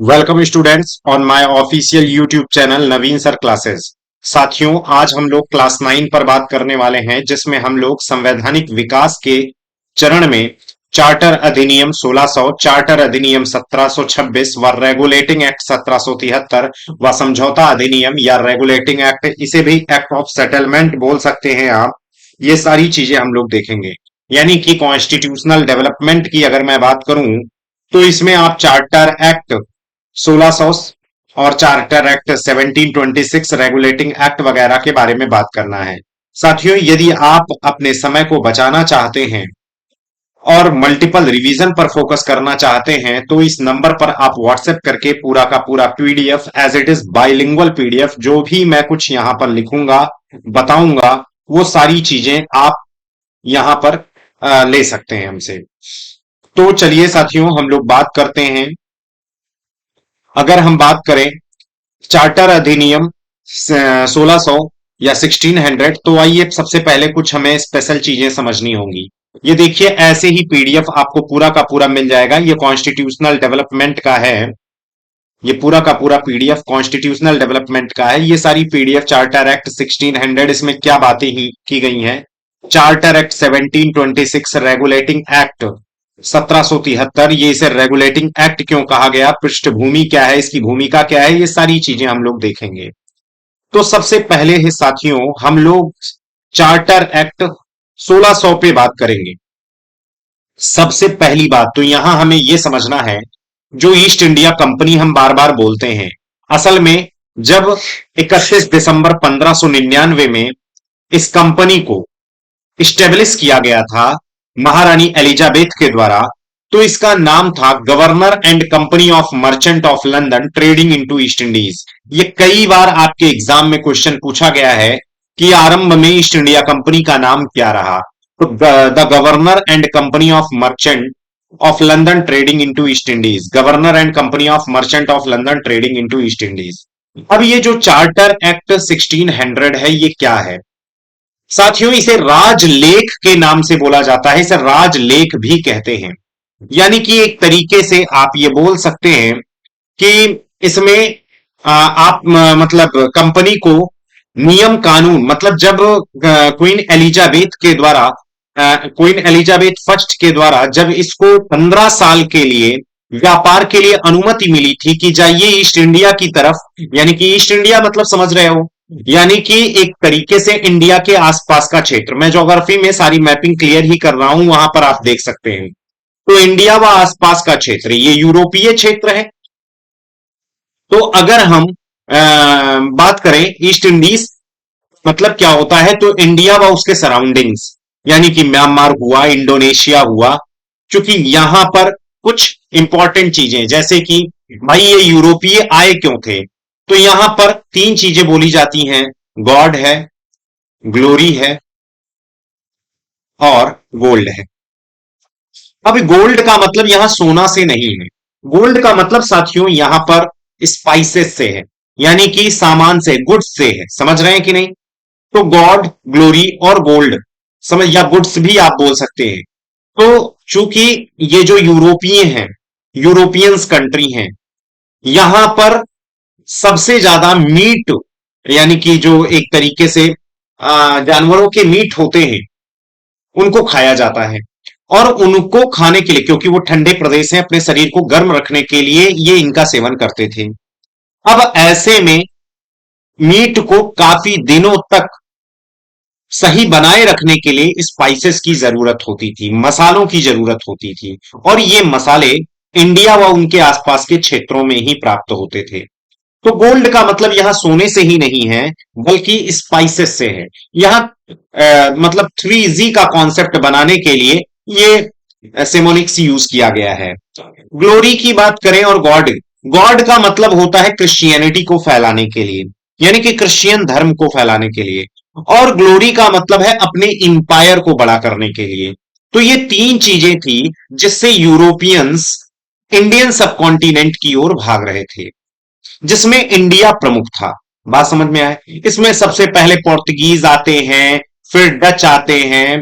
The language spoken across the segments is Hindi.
Welcome students on my official YouTube channel Naveen sir classes. साथियों, आज हम लोग क्लास 9 पर बात करने वाले हैं, जिसमें हम लोग संवैधानिक विकास के चरण में चार्टर अधिनियम 1600, चार्टर अधिनियम 1726 व रेगुलेटिंग एक्ट 1773 व समझौता अधिनियम या रेगुलेटिंग एक्ट, इसे भी एक्ट ऑफ सेटलमेंट बोल सकते हैं आप। ये सारी चीजें हम लोग देखेंगे। यानी कि कॉन्स्टिट्यूशनल डेवलपमेंट की अगर मैं बात करूं तो इसमें आप चार्टर एक्ट 1600 और चार्टर एक्ट 1726 रेगुलेटिंग एक्ट वगैरह के बारे में बात करना है। साथियों, यदि आप अपने समय को बचाना चाहते हैं और मल्टीपल रिवीजन पर फोकस करना चाहते हैं तो इस नंबर पर आप व्हाट्सएप करके पूरा का पूरा PDF, as it is bilingual PDF, जो भी मैं कुछ यहां पर लिखूंगा बताऊंगा वो सारी चीजें आप यहां पर ले सकते हैं हमसे। तो चलिए साथियों, हम लोग बात करते हैं। अगर हम बात करें चार्टर अधिनियम 1600 या 1600, तो आइए सबसे पहले कुछ हमें स्पेशल चीजें समझनी होंगी। ये देखिए, ऐसे ही पीडीएफ आपको पूरा का पूरा मिल जाएगा। ये कॉन्स्टिट्यूशनल डेवलपमेंट का है। ये पूरा का पूरा पीडीएफ कॉन्स्टिट्यूशनल डेवलपमेंट का है। ये सारी पीडीएफ चार्टर एक्ट 1600, इसमें क्या बातें ही की गई हैं। चार्टर एक्ट 1726 रेगुलेटिंग एक्ट 1773, ये इसे रेगुलेटिंग एक्ट क्यों कहा गया, पृष्ठभूमि क्या है, इसकी भूमिका क्या है, ये सारी चीजें हम लोग देखेंगे। तो सबसे पहले है साथियों, हम लोग चार्टर एक्ट 1600 पे बात करेंगे। सबसे पहली बात तो यहां हमें यह समझना है, जो ईस्ट इंडिया कंपनी हम बार बार बोलते हैं, असल में जब 31 दिसंबर 1599 में इस कंपनी को स्टेब्लिश किया गया था महारानी एलिजाबेथ के द्वारा, तो इसका नाम था governor and company of merchant of London trading into east Indies. ये कई बार आपके एग्जाम में क्वेश्चन पूछा गया है कि आरंभ में ईस्ट इंडिया कंपनी का नाम क्या रहा। तो the governor and company of merchant of London trading into east Indies, governor and company of merchant of London trading into east Indies. अब ये जो चार्टर एक्ट 1600 है, ये क्या है साथियों? इसे राजलेख के नाम से बोला जाता है, इसे राजलेख भी कहते हैं। यानी कि एक तरीके से आप ये बोल सकते हैं कि इसमें आप मतलब कंपनी को नियम कानून, मतलब जब क्वीन एलिजाबेथ के द्वारा, क्वीन एलिजाबेथ फर्स्ट के द्वारा जब इसको 15 साल के लिए व्यापार के लिए अनुमति मिली थी कि जाइए ईस्ट इंडिया की तरफ, यानी कि ईस्ट इंडिया मतलब समझ रहे हो, यानी कि एक तरीके से इंडिया के आसपास का क्षेत्र। मैं ज्योग्राफी में सारी मैपिंग क्लियर ही कर रहा हूं, वहां पर आप देख सकते हैं। तो इंडिया व आसपास का क्षेत्र ये यूरोपीय क्षेत्र है। तो अगर हम बात करें ईस्ट इंडीज मतलब क्या होता है, तो इंडिया व उसके सराउंडिंग्स, यानी कि म्यांमार हुआ, इंडोनेशिया हुआ। क्योंकि यहां पर कुछ इंपॉर्टेंट चीजें, जैसे कि भाई ये यूरोपीय आए क्यों थे, तो यहां पर तीन चीजें बोली जाती हैं, गॉड है, ग्लोरी है और गोल्ड है। अब गोल्ड का मतलब यहां सोना से नहीं है, गोल्ड का मतलब साथियों यहां पर स्पाइसेस से है, यानी कि सामान से, गुड्स से है। समझ रहे हैं कि नहीं? तो गॉड, ग्लोरी और गोल्ड समझ, या गुड्स भी आप बोल सकते हैं। तो चूंकि ये जो यूरोपीय हैं, यूरोपियंस कंट्री हैं, यहां पर सबसे ज्यादा मीट, यानी कि जो एक तरीके से जानवरों के मीट होते हैं उनको खाया जाता है। और उनको खाने के लिए, क्योंकि वो ठंडे प्रदेश हैं, अपने शरीर को गर्म रखने के लिए ये इनका सेवन करते थे। अब ऐसे में मीट को काफी दिनों तक सही बनाए रखने के लिए स्पाइसेस की जरूरत होती थी, मसालों की जरूरत होती थी, और ये मसाले इंडिया व उनके आसपास के क्षेत्रों में ही प्राप्त होते थे। तो गोल्ड का मतलब यहां सोने से ही नहीं है, बल्कि स्पाइसेस से है। यहां मतलब 3G का कॉन्सेप्ट बनाने के लिए ये सेमोनिक्स यूज किया गया है। ग्लोरी की बात करें और गॉड, गॉड का मतलब होता है क्रिश्चियनिटी को फैलाने के लिए, यानी कि क्रिश्चियन धर्म को फैलाने के लिए। और ग्लोरी का मतलब है अपने इंपायर को बड़ा करने के लिए। तो ये तीन चीजें थी जिससे यूरोपियंस इंडियन सबकॉन्टिनेंट की ओर भाग रहे थे, जिसमें इंडिया प्रमुख था। बात समझ में आए? इसमें सबसे पहले पोर्तुगीज आते हैं, फिर डच आते हैं,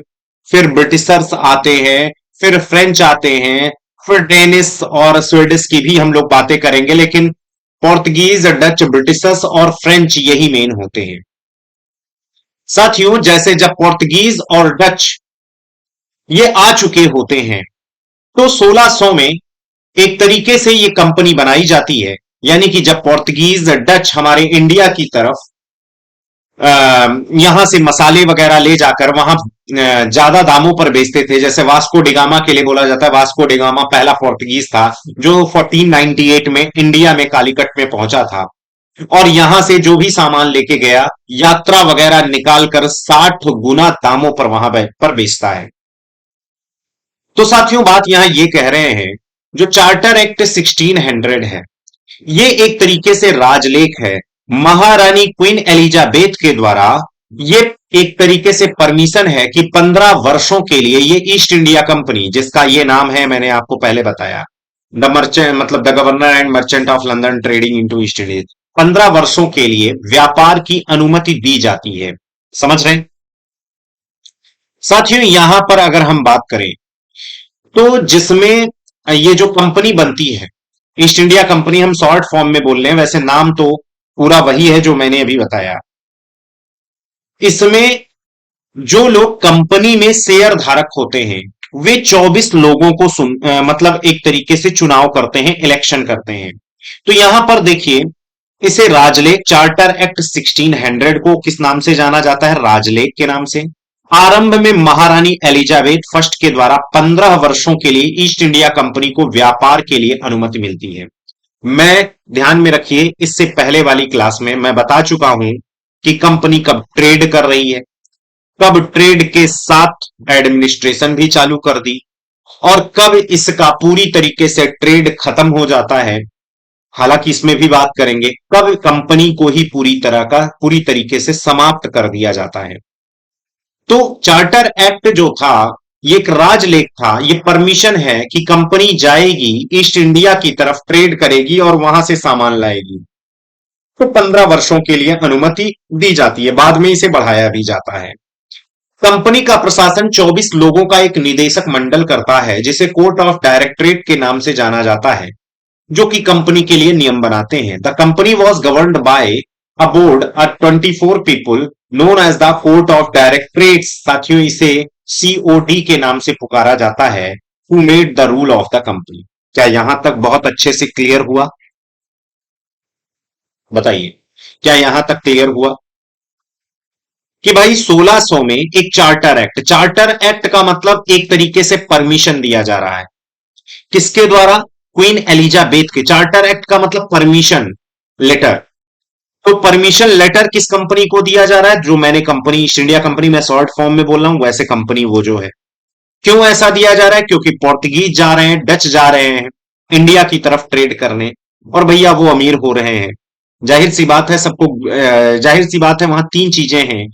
फिर ब्रिटिशर्स आते हैं, फिर फ्रेंच आते हैं, फिर डेनिस और स्वीडिश की भी हम लोग बातें करेंगे, लेकिन पोर्तुगीज, डच, ब्रिटिशर्स और फ्रेंच यही मेन होते हैं। साथियों, जैसे जब पोर्तुगीज और डच ये आ चुके होते हैं, तो 1600 में एक तरीके से ये कंपनी बनाई जाती है। यानी कि जब पोर्तुगीज, डच हमारे इंडिया की तरफ यहां से मसाले वगैरह ले जाकर वहां ज्यादा दामों पर बेचते थे। जैसे वास्को डिगामा के लिए बोला जाता है, वास्को डिगामा पहला पोर्तुगीज था जो 1498 में इंडिया में कालीकट में पहुंचा था, और यहां से जो भी सामान लेके गया, यात्रा वगैरह निकाल कर 60 गुना दामों पर वहां पर बेचता है। तो साथियों, बात यहां ये कह रहे हैं, जो चार्टर एक्ट 1600 है, ये एक तरीके से राजलेख है। महारानी क्वीन एलिजाबेथ के द्वारा ये एक तरीके से परमिशन है कि 15 वर्षों के लिए ये ईस्ट इंडिया कंपनी, जिसका ये नाम है मैंने आपको पहले बताया, द मर्चेंट, मतलब the governor and merchant of London trading into east India, 15 वर्षों के लिए व्यापार की अनुमति दी जाती है। समझ रहे हैं? साथियों, यहां पर अगर हम बात करें, तो जिसमें ये जो कंपनी बनती है, ईस्ट इंडिया कंपनी, हम शॉर्ट फॉर्म में बोल रहे हैं, वैसे नाम तो पूरा वही है जो मैंने अभी बताया। इसमें जो लोग कंपनी में शेयर धारक होते हैं, वे 24 लोगों को मतलब एक तरीके से चुनाव करते हैं, इलेक्शन करते हैं। तो यहां पर देखिए, इसे राजलेख, चार्टर एक्ट 1600 को किस नाम से जाना जाता है? राजलेख के नाम से। आरंभ में महारानी एलिजाबेथ फर्स्ट के द्वारा 15 वर्षों के लिए ईस्ट इंडिया कंपनी को व्यापार के लिए अनुमति मिलती है। मैं, ध्यान में रखिए, इससे पहले वाली क्लास में मैं बता चुका हूं कि कंपनी कब ट्रेड कर रही है, कब ट्रेड के साथ एडमिनिस्ट्रेशन भी चालू कर दी, और कब इसका पूरी तरीके से ट्रेड खत्म हो जाता है। हालांकि इसमें भी बात करेंगे कब कंपनी को ही पूरी तरीके से समाप्त कर दिया जाता है। तो चार्टर एक्ट जो था, ये एक राजलेख था, ये परमिशन है कि कंपनी जाएगी ईस्ट इंडिया की तरफ, ट्रेड करेगी और वहां से सामान लाएगी। तो 15 वर्षों के लिए अनुमति दी जाती है, बाद में इसे बढ़ाया भी जाता है। कंपनी का प्रशासन 24 लोगों का एक निदेशक मंडल करता है, जिसे कोर्ट ऑफ डायरेक्टरेट के नाम से जाना जाता है, जो कि कंपनी के लिए नियम बनाते हैं। The company was governed by a board of 24 people known as the court of directorate. साथियों, इसे COD के नाम से पुकारा जाता है, who made the rule of the company. क्या यहां तक बहुत अच्छे से क्लियर हुआ? बताइए, क्या यहां तक क्लियर हुआ कि भाई 1600 में एक चार्टर एक्ट, चार्टर एक्ट का मतलब एक तरीके से परमिशन दिया जा रहा है, किसके द्वारा? क्वीन एलिजाबेथ के। चार्टर एक्ट का मतलब परमिशन लेटर। तो परमिशन लेटर किस कंपनी को दिया जा रहा है? जो मैंने कंपनी, ईस्ट इंडिया कंपनी, मैं शॉर्ट फॉर्म में बोल रहा हूं, वैसे कंपनी वो जो है। क्यों ऐसा दिया जा रहा है? क्योंकि पोर्तुगीज जा रहे हैं, डच जा रहे हैं इंडिया की तरफ ट्रेड करने, और भैया वो अमीर हो रहे हैं। जाहिर सी बात है, सबको जाहिर सी बात है, वहां तीन चीजें हैं,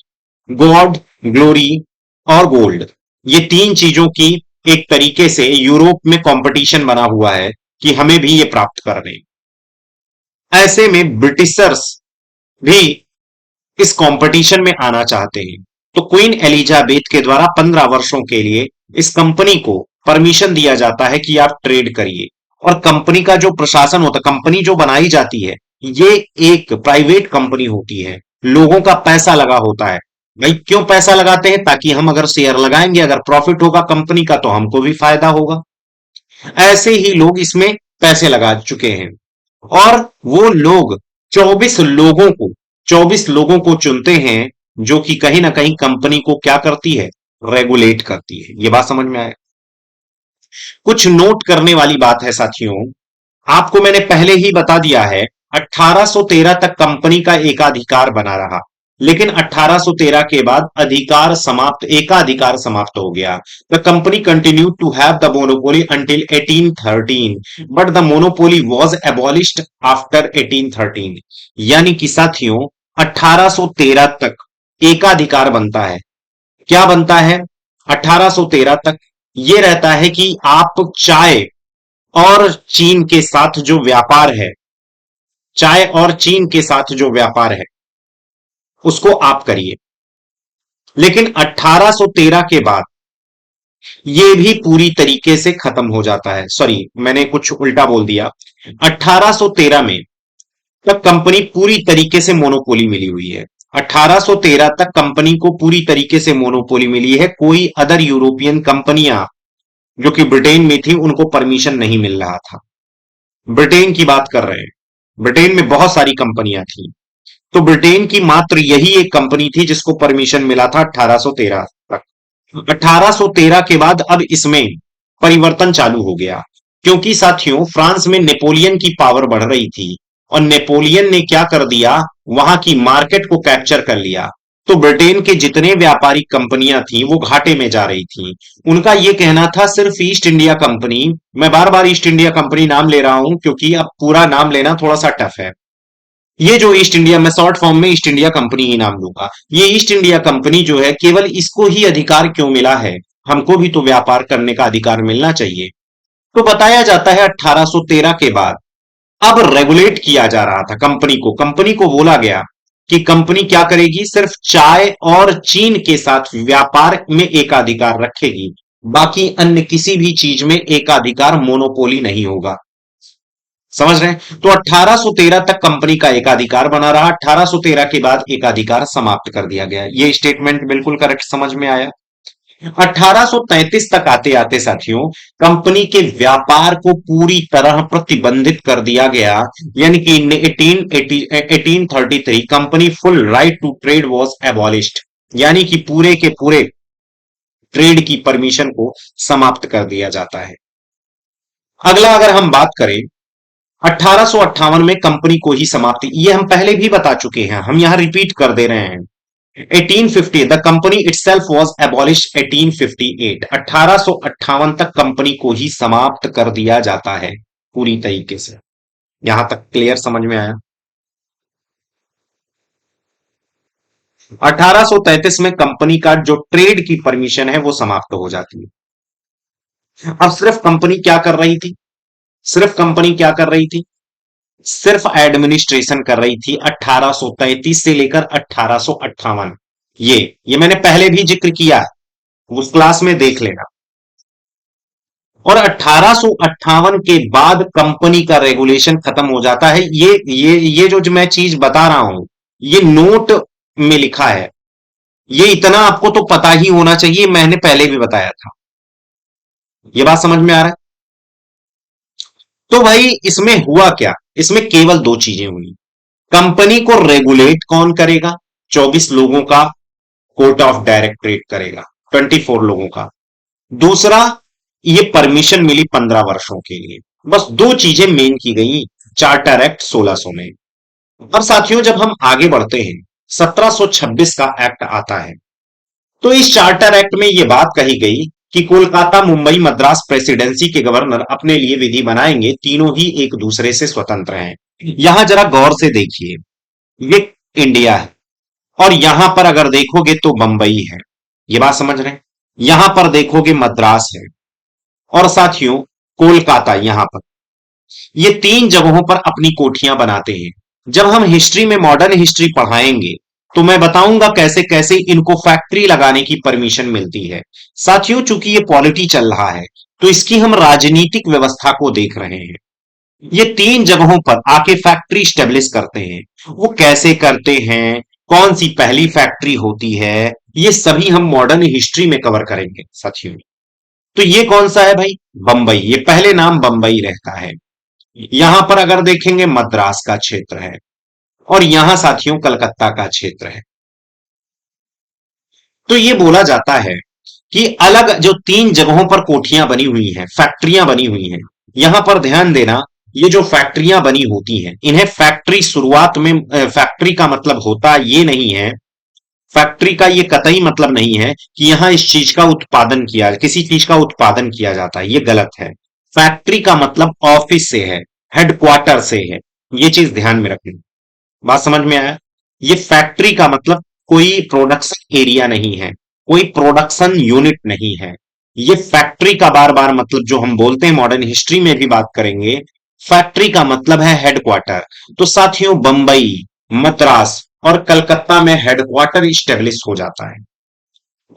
गॉड, ग्लोरी और गोल्ड। ये तीन चीजों की एक तरीके से यूरोप में कंपटीशन बना हुआ है कि हमें भी ये प्राप्त करने। ऐसे में ब्रिटिशर्स भी इस कंपटीशन में आना चाहते हैं। तो क्वीन एलिजाबेथ के द्वारा 15 वर्षों के लिए इस कंपनी को परमिशन दिया जाता है कि आप ट्रेड करिए। और कंपनी का जो प्रशासन होता है, कंपनी जो बनाई जाती है, ये एक प्राइवेट कंपनी होती है, लोगों का पैसा लगा होता है। भाई क्यों पैसा लगाते हैं? ताकि हम अगर शेयर लगाएंगे, अगर प्रॉफिट होगा कंपनी का, तो हमको भी फायदा होगा। ऐसे ही लोग इसमें पैसे लगा चुके हैं, और वो लोग 24 लोगों को 24 लोगों को चुनते हैं, जो कि कहीं ना कहीं कंपनी को क्या करती है? रेगुलेट करती है। ये बात समझ में आए? कुछ नोट करने वाली बात है साथियों, आपको मैंने पहले ही बता दिया है, 1813 तक कंपनी का एकाधिकार बना रहा, लेकिन 1813 के बाद एकाधिकार समाप्त हो गया। The company continue to have the monopoly until 1813, but the monopoly was abolished after 1813। यानी कि साथियों, 1813 तक एकाधिकार बनता है। क्या बनता है? 1813 तक ये रहता है कि आप चाय और चीन के साथ जो व्यापार है, चाय और चीन के साथ जो व्यापार है, उसको आप करिए। लेकिन 1813 के बाद ये भी पूरी तरीके से खत्म हो जाता है। सॉरी, मैंने कुछ उल्टा बोल दिया। 1813 में तक कंपनी पूरी तरीके से मोनोपोली मिली हुई है। 1813 तक कंपनी को पूरी तरीके से मोनोपोली मिली है। कोई अदर यूरोपियन कंपनियां जो कि ब्रिटेन में थी उनको परमिशन नहीं मिल रहा था। ब्रिटेन की बात कर रहे हैं। ब्रिटेन में बहुत सारी कंपनियां थी, तो ब्रिटेन की मात्र यही एक कंपनी थी जिसको परमिशन मिला था 1813 तक। 1813 के बाद अब इसमें परिवर्तन चालू हो गया, क्योंकि साथियों फ्रांस में नेपोलियन की पावर बढ़ रही थी और नेपोलियन ने क्या कर दिया, वहां की मार्केट को कैप्चर कर लिया। तो ब्रिटेन के जितने व्यापारिक कंपनियां थी वो घाटे में जा रही थी। उनका यह कहना था सिर्फ ईस्ट इंडिया कंपनी, मैं बार बार ईस्ट इंडिया कंपनी नाम ले रहा हूं क्योंकि अब पूरा नाम लेना थोड़ा सा टफ है। ये जो ईस्ट इंडिया, मैं शॉर्ट फॉर्म में ईस्ट इंडिया कंपनी ही नाम लूंगा, ये ईस्ट इंडिया कंपनी जो है केवल इसको ही अधिकार क्यों मिला है, हमको भी तो व्यापार करने का अधिकार मिलना चाहिए। तो बताया जाता है 1813 के बाद अब रेगुलेट किया जा रहा था कंपनी को बोला गया कि कंपनी क्या करेगी, सिर्फ चाय और चीन के साथ व्यापार में एकाधिकार रखेगी, बाकी अन्य किसी भी चीज में एकाधिकार, मोनोपोली नहीं होगा। समझ रहे हैं? तो 1813 तक कंपनी का एकाधिकार बना रहा। 1813 के बाद एकाधिकार समाप्त कर दिया गया। ये स्टेटमेंट बिल्कुल करेक्ट समझ में आया। 1833 तक आते आते साथियों कंपनी के व्यापार को पूरी तरह प्रतिबंधित कर दिया गया, यानी कि 1833 company full right to trade was abolished, यानी कि पूरे के पूरे ट्रेड की परमिशन को समाप्त कर दिया जाता है। अगला अगर हम बात करें 1858 में कंपनी को ही समाप्ति, ये हम पहले भी बता चुके हैं, हम यहां रिपीट कर दे रहे हैं। 1850 the company itself was abolished 1858, 1858 तक कंपनी को ही समाप्त कर दिया जाता है पूरी तरीके से। यहां तक क्लियर समझ में आया? 1833 में कंपनी का जो ट्रेड की परमिशन है वो समाप्त हो जाती है। अब सिर्फ कंपनी क्या कर रही थी, सिर्फ कंपनी क्या कर रही थी, सिर्फ एडमिनिस्ट्रेशन कर रही थी 1833 से लेकर 1858। ये मैंने पहले भी जिक्र किया है, उस क्लास में देख लेना। और 1858 के बाद कंपनी का रेगुलेशन खत्म हो जाता है। ये जो मैं चीज बता रहा हूं, ये नोट में लिखा है, ये इतना आपको तो पता ही होना चाहिए, मैंने पहले भी बताया था। ये बात समझ में आ रहा है? तो भाई इसमें हुआ क्या, इसमें केवल दो चीजें हुई। कंपनी को रेगुलेट कौन करेगा, 24 लोगों का कोर्ट ऑफ डायरेक्टरेट करेगा, 24 लोगों का। दूसरा, ये परमिशन मिली 15 वर्षों के लिए। बस दो चीजें मेन की गई चार्टर एक्ट 1600 में। अब साथियों जब हम आगे बढ़ते हैं, 1726 का एक्ट आता है। तो इस चार्टर एक्ट में यह बात कही गई कि कोलकाता, मुंबई, मद्रास प्रेसिडेंसी के गवर्नर अपने लिए विधि बनाएंगे, तीनों ही एक दूसरे से स्वतंत्र हैं। यहां जरा गौर से देखिए, ये इंडिया है और यहां पर अगर देखोगे तो बंबई है। ये बात समझ रहे हैं? यहां पर देखोगे मद्रास है और साथियों कोलकाता यहां पर। ये तीन जगहों पर अपनी कोठियां बनाते हैं। जब हम हिस्ट्री में मॉडर्न हिस्ट्री पढ़ाएंगे तो मैं बताऊंगा कैसे कैसे इनको फैक्ट्री लगाने की परमिशन मिलती है। साथियों चूंकि ये पॉलिटी चल रहा है तो इसकी हम राजनीतिक व्यवस्था को देख रहे हैं। ये तीन जगहों पर आके फैक्ट्री स्टेब्लिश करते हैं। वो कैसे करते हैं, कौन सी पहली फैक्ट्री होती है, ये सभी हम मॉडर्न हिस्ट्री में कवर करेंगे साथियों। तो ये कौन सा है भाई, बंबई, ये पहले नाम बंबई रहता है। यहां पर अगर देखेंगे मद्रास का क्षेत्र है और यहां साथियों कलकत्ता का क्षेत्र है। तो ये बोला जाता है कि अलग जो तीन जगहों पर कोठियां बनी हुई हैं, फैक्ट्रियां बनी हुई हैं, यहां पर ध्यान देना, ये जो फैक्ट्रियां बनी होती हैं इन्हें फैक्ट्री शुरुआत में, फैक्ट्री का मतलब होता ये नहीं है, फैक्ट्री का ये कतई मतलब नहीं है कि यहां इस चीज का उत्पादन किया, किसी चीज का उत्पादन किया जाता है, ये गलत है। फैक्ट्री का मतलब ऑफिस से है, हेडक्वार्टर से है, ये चीज ध्यान में रखनी। बात समझ में आया? ये फैक्ट्री का मतलब कोई प्रोडक्शन एरिया नहीं है, कोई प्रोडक्शन यूनिट नहीं है। ये फैक्ट्री का बार बार मतलब जो हम बोलते हैं, मॉडर्न हिस्ट्री में भी बात करेंगे, फैक्ट्री का मतलब है हेडक्वार्टर। तो साथियों बंबई, मद्रास और कलकत्ता में हेडक्वार्टर स्टेब्लिश हो जाता है।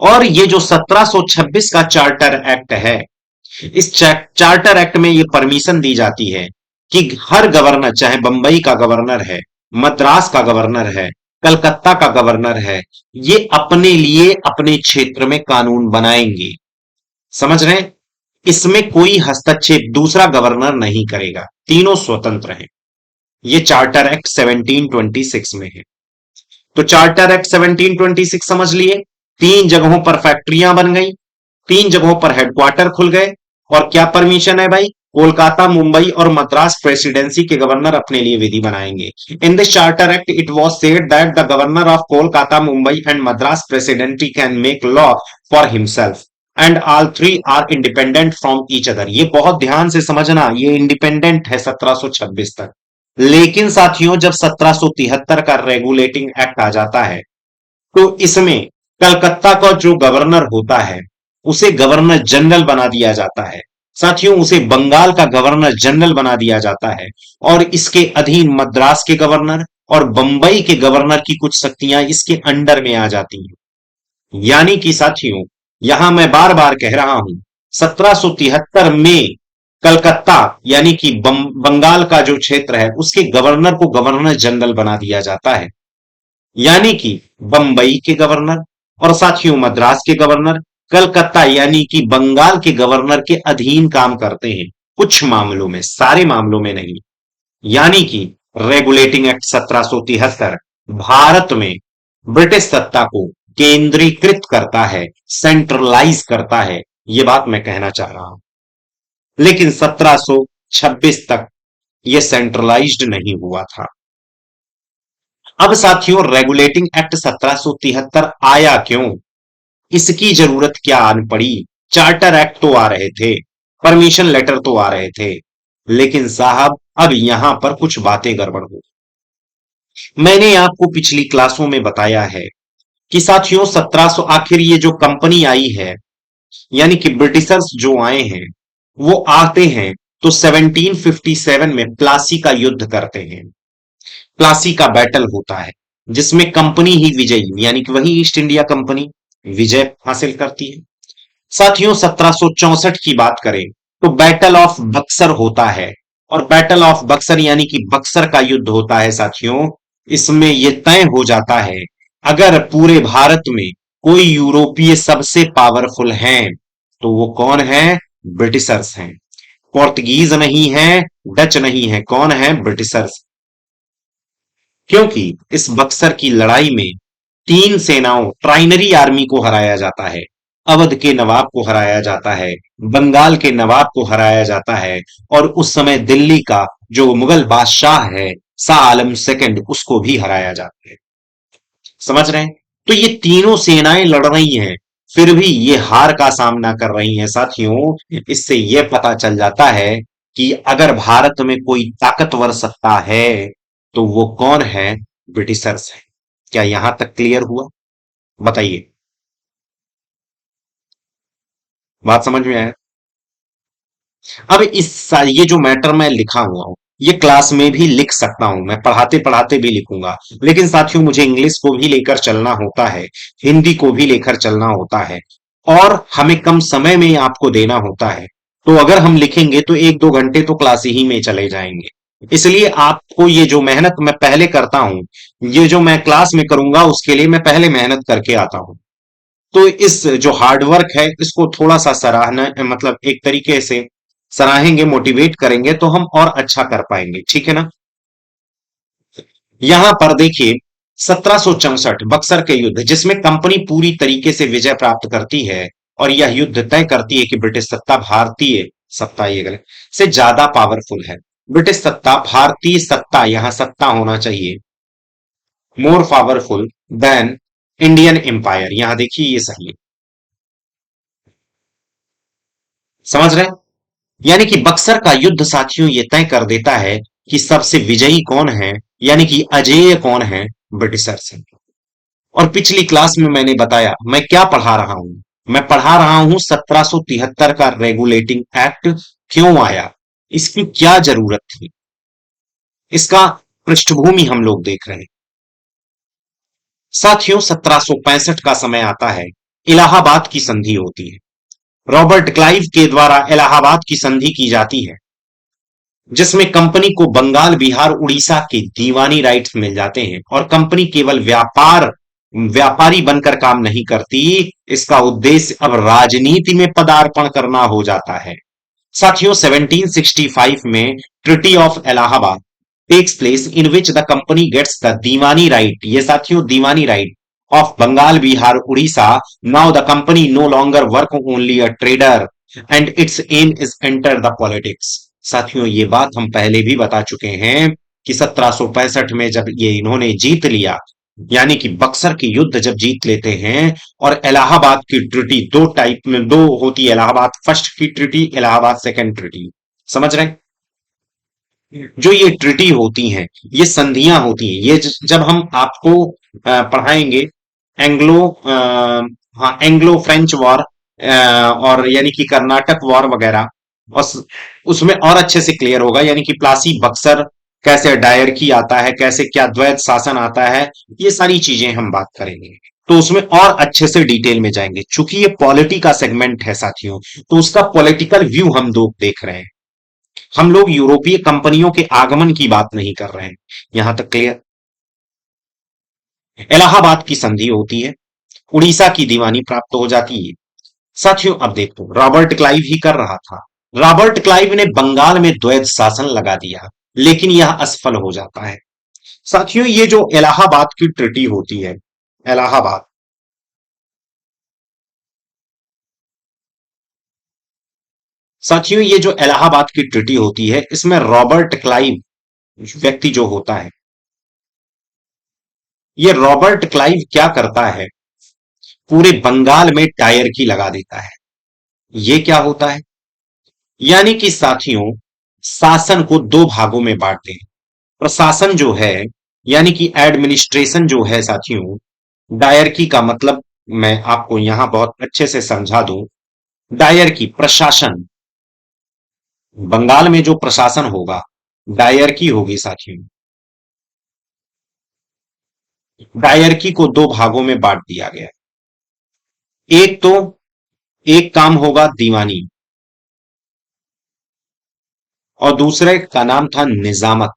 और ये जो 1726 का चार्टर एक्ट है, इस चार्टर एक्ट में ये परमिशन दी जाती है कि हर गवर्नर, चाहे बंबई का गवर्नर है, मद्रास का गवर्नर है, कलकत्ता का गवर्नर है, ये अपने लिए अपने क्षेत्र में कानून बनाएंगे। समझ रहे हैं? इसमें कोई हस्तक्षेप दूसरा गवर्नर नहीं करेगा, तीनों स्वतंत्र हैं। ये चार्टर एक्ट 1726 में है। तो चार्टर एक्ट 1726 समझ लिए। तीन जगहों पर फैक्ट्रियां बन गई, तीन जगहों पर हेडक्वार्टर खुल गए, और क्या परमिशन है भाई? कोलकाता, मुंबई और मद्रास प्रेसिडेंसी के गवर्नर अपने लिए विधि बनाएंगे। In this charter act it was said that the governor of Kolkata, Mumbai and Madras presidency can make law for himself and all three are independent from each other. ये बहुत ध्यान से समझना, ये इंडिपेंडेंट है 1726 तक। लेकिन साथियों, जब 1773 का रेगुलेटिंग एक्ट आ जाता है, तो इसमें कलकत्ता का जो गवर्नर होता है, उसे गवर्नर जनरल बना दिया जाता है। साथियों, उसे बंगाल का गवर्नर जनरल बना दिया जाता है, और इसके अधीन मद्रास के गवर्नर और बंबई के गवर्नर की कुछ शक्तियां इसके अंडर में आ जाती हैं। यानी कि साथियों, यहां मैं बार बार कह रहा हूं, 1773 में कलकत्ता यानी कि बंगाल का जो क्षेत्र है, उसके गवर्नर को गवर्नर जनरल बना दिया जाता है। यानी कि बंबई के गवर्नर और साथियों मद्रास के गवर्नर कलकत्ता यानी कि बंगाल के गवर्नर के अधीन काम करते हैं, कुछ मामलों में, सारे मामलों में नहीं। यानी कि रेगुलेटिंग एक्ट 1773 भारत में ब्रिटिश सत्ता को केंद्रीकृत करता है, सेंट्रलाइज करता है, यह बात मैं कहना चाह रहा हूं। लेकिन 1726 तक यह सेंट्रलाइज्ड नहीं हुआ था। अब साथियों, रेगुलेटिंग एक्ट 1773 आया क्यों? इसकी जरूरत क्या आन पड़ी? चार्टर एक्ट तो आ रहे थे, परमिशन लेटर तो आ रहे थे, लेकिन साहब अब यहां पर कुछ बातें गड़बड़ हो। मैंने आपको पिछली क्लासों में बताया है कि साथियों 1700 आखिर ये जो कंपनी आई है, यानी कि ब्रिटिशर्स जो आए हैं, वो आते हैं तो 1757 में प्लासी का युद्ध करते हैं। प्लासी का बैटल होता है, जिसमें कंपनी ही विजयी, यानी कि वही ईस्ट इंडिया कंपनी विजय हासिल करती है। साथियों 1764 की बात करें तो बैटल ऑफ बक्सर होता है, और बैटल ऑफ बक्सर यानी कि बक्सर का युद्ध होता है साथियों। इसमें यह तय हो जाता है, अगर पूरे भारत में कोई यूरोपीय सबसे पावरफुल हैं, तो वो कौन है? ब्रिटिशर्स हैं। पोर्तुगीज नहीं है, डच नहीं है, कौन है? ब्रिटिशर्स। क्योंकि इस बक्सर की लड़ाई में तीन सेनाओं, ट्राइनरी आर्मी को हराया जाता है। अवध के नवाब को हराया जाता है, बंगाल के नवाब को हराया जाता है, और उस समय दिल्ली का जो मुगल बादशाह है, शाह आलम सेकंड, उसको भी हराया जाता है। समझ रहे हैं? तो ये तीनों सेनाएं लड़ रही हैं, फिर भी ये हार का सामना कर रही हैं साथियों। इससे यह पता चल जाता है कि अगर भारत में कोई ताकतवर सत्ता है, तो वो कौन है? ब्रिटिशर्स है। क्या यहां तक क्लियर हुआ? बताइए, बात समझ में आया? अब ये जो मैटर मैं लिखा हुआ हूं, ये क्लास में भी लिख सकता हूं, मैं पढ़ाते पढ़ाते भी लिखूंगा। लेकिन साथियों, मुझे इंग्लिश को भी लेकर चलना होता है, हिंदी को भी लेकर चलना होता है, और हमें कम समय में आपको देना होता है। तो अगर हम लिखेंगे तो एक दो घंटे तो क्लास ही में चले जाएंगे। इसलिए आपको ये जो मेहनत मैं पहले करता हूं, ये जो मैं क्लास में करूंगा, उसके लिए मैं पहले मेहनत करके आता हूं। तो इस जो हार्डवर्क है, इसको थोड़ा सा सराहना, मतलब एक तरीके से सराहेंगे, मोटिवेट करेंगे, तो हम और अच्छा कर पाएंगे। ठीक है ना? यहां पर देखिए, 1764 बक्सर के युद्ध, जिसमें कंपनी पूरी तरीके से विजय प्राप्त करती है, और यह युद्ध तय करती है कि ब्रिटिश सत्ता भारतीय सत्ता, ये गलत, से ज्यादा पावरफुल है। ब्रिटिश सत्ता, भारतीय सत्ता, यहां सत्ता होना चाहिए, more powerful than Indian empire. यहां देखिए, ये सही है। समझ रहे हैं? यानी कि बक्सर का युद्ध साथियों ये तय कर देता है कि सबसे विजयी कौन है, यानी कि अजेय कौन है? ब्रिटिशर्स हैं। और पिछली क्लास में मैंने बताया मैं क्या पढ़ा रहा हूं। मैं पढ़ा रहा हूं 1773 का रेगुलेटिंग एक्ट क्यों आया, इसकी क्या जरूरत थी, इसका पृष्ठभूमि हम लोग देख रहे हैं। साथियों 1765 का समय आता है, इलाहाबाद की संधि होती है। रॉबर्ट क्लाइव के द्वारा इलाहाबाद की संधि की जाती है, जिसमें कंपनी को बंगाल, बिहार, उड़ीसा के दीवानी राइट्स मिल जाते हैं और कंपनी केवल व्यापारी बनकर काम नहीं करती, इसका उद्देश्य अब राजनीति में पदार्पण करना हो जाता है। साथियों, 1765 में treaty of Allahabad takes place in which the company gets the Diwani right, ये साथियों Diwani right of Bengal, Bihar, Orissa. Now the company no longer work only a trader and its aim is enter the politics. साथियों, ये बात हम पहले भी बता चुके हैं कि 1765 में जब ये इन्होंने जीत लिया, यानी कि बक्सर की युद्ध जब जीत लेते हैं, और इलाहाबाद की ट्रिटी दो टाइप में दो होती है, इलाहाबाद फर्स्ट की ट्रिटी, इलाहाबाद सेकंड ट्रिटी, समझ रहे हैं? जो ये ट्रिटी होती हैं, ये संधियां होती हैं, ये जब हम आपको पढ़ाएंगे एंग्लो हाँ एंग्लो फ्रेंच वॉर, और यानी कि कर्नाटक वॉर वगैरह, और उसमें और अच्छे से क्लियर होगा, यानी कि प्लासी बक्सर, कैसे डायर की आता है, कैसे क्या द्वैत शासन आता है, ये सारी चीजें हम बात करेंगे। तो उसमें और अच्छे से डिटेल में जाएंगे, चूंकि ये पॉलिटी का सेगमेंट है साथियों, तो उसका पॉलिटिकल व्यू हम दो देख रहे हैं। हम लोग यूरोपीय कंपनियों के आगमन की बात नहीं कर रहे हैं। यहां तक क्लियर? इलाहाबाद की संधि होती है, उड़ीसा की दीवानी प्राप्त हो जाती है। साथियों, अब देखो, रॉबर्ट क्लाइव ही कर रहा था। रॉबर्ट क्लाइव ने बंगाल में द्वैत शासन लगा दिया, लेकिन यह असफल हो जाता है। साथियों, ये जो इलाहाबाद की ट्रिटी होती है, इलाहाबाद, साथियों ये जो इलाहाबाद की ट्रिटी होती है, इसमें रॉबर्ट क्लाइव व्यक्ति जो होता है, ये रॉबर्ट क्लाइव क्या करता है, पूरे बंगाल में टायर की लगा देता है। ये क्या होता है, यानी कि साथियों शासन को दो भागों में बांटते हैं। प्रशासन जो है, यानी कि एडमिनिस्ट्रेशन जो है साथियों, डायरकी का मतलब मैं आपको यहां बहुत अच्छे से समझा दूं। डायरकी प्रशासन, बंगाल में जो प्रशासन होगा, डायरकी होगी साथियों। डायरकी को दो भागों में बांट दिया गया। एक तो एक काम होगा दीवानी, और दूसरे का नाम था निजामत।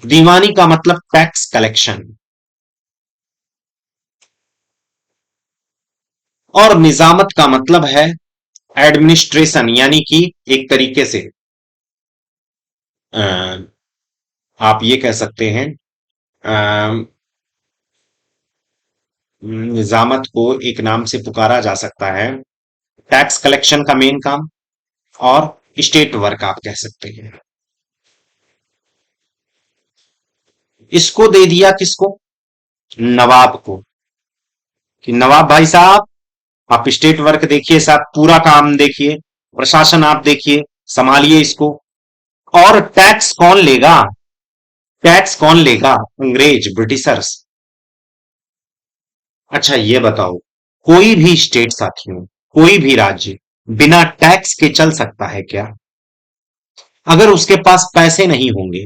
दीवानी का मतलब टैक्स कलेक्शन, और निजामत का मतलब है एडमिनिस्ट्रेशन, यानी कि एक तरीके से अ, आप ये कह सकते हैं, अ, निजामत को एक नाम से पुकारा जा सकता है, टैक्स कलेक्शन का मेन काम, और स्टेट वर्क आप कह सकते हैं। इसको दे दिया किसको? नवाब को, कि नवाब भाई साहब, आप स्टेट वर्क देखिए साहब, पूरा काम देखिए, प्रशासन आप देखिए, संभालिए इसको। और टैक्स कौन लेगा? टैक्स कौन लेगा? अंग्रेज, ब्रिटिशर्स। अच्छा ये बताओ, कोई भी स्टेट साथियों, कोई भी राज्य बिना टैक्स के चल सकता है क्या? अगर उसके पास पैसे नहीं होंगे,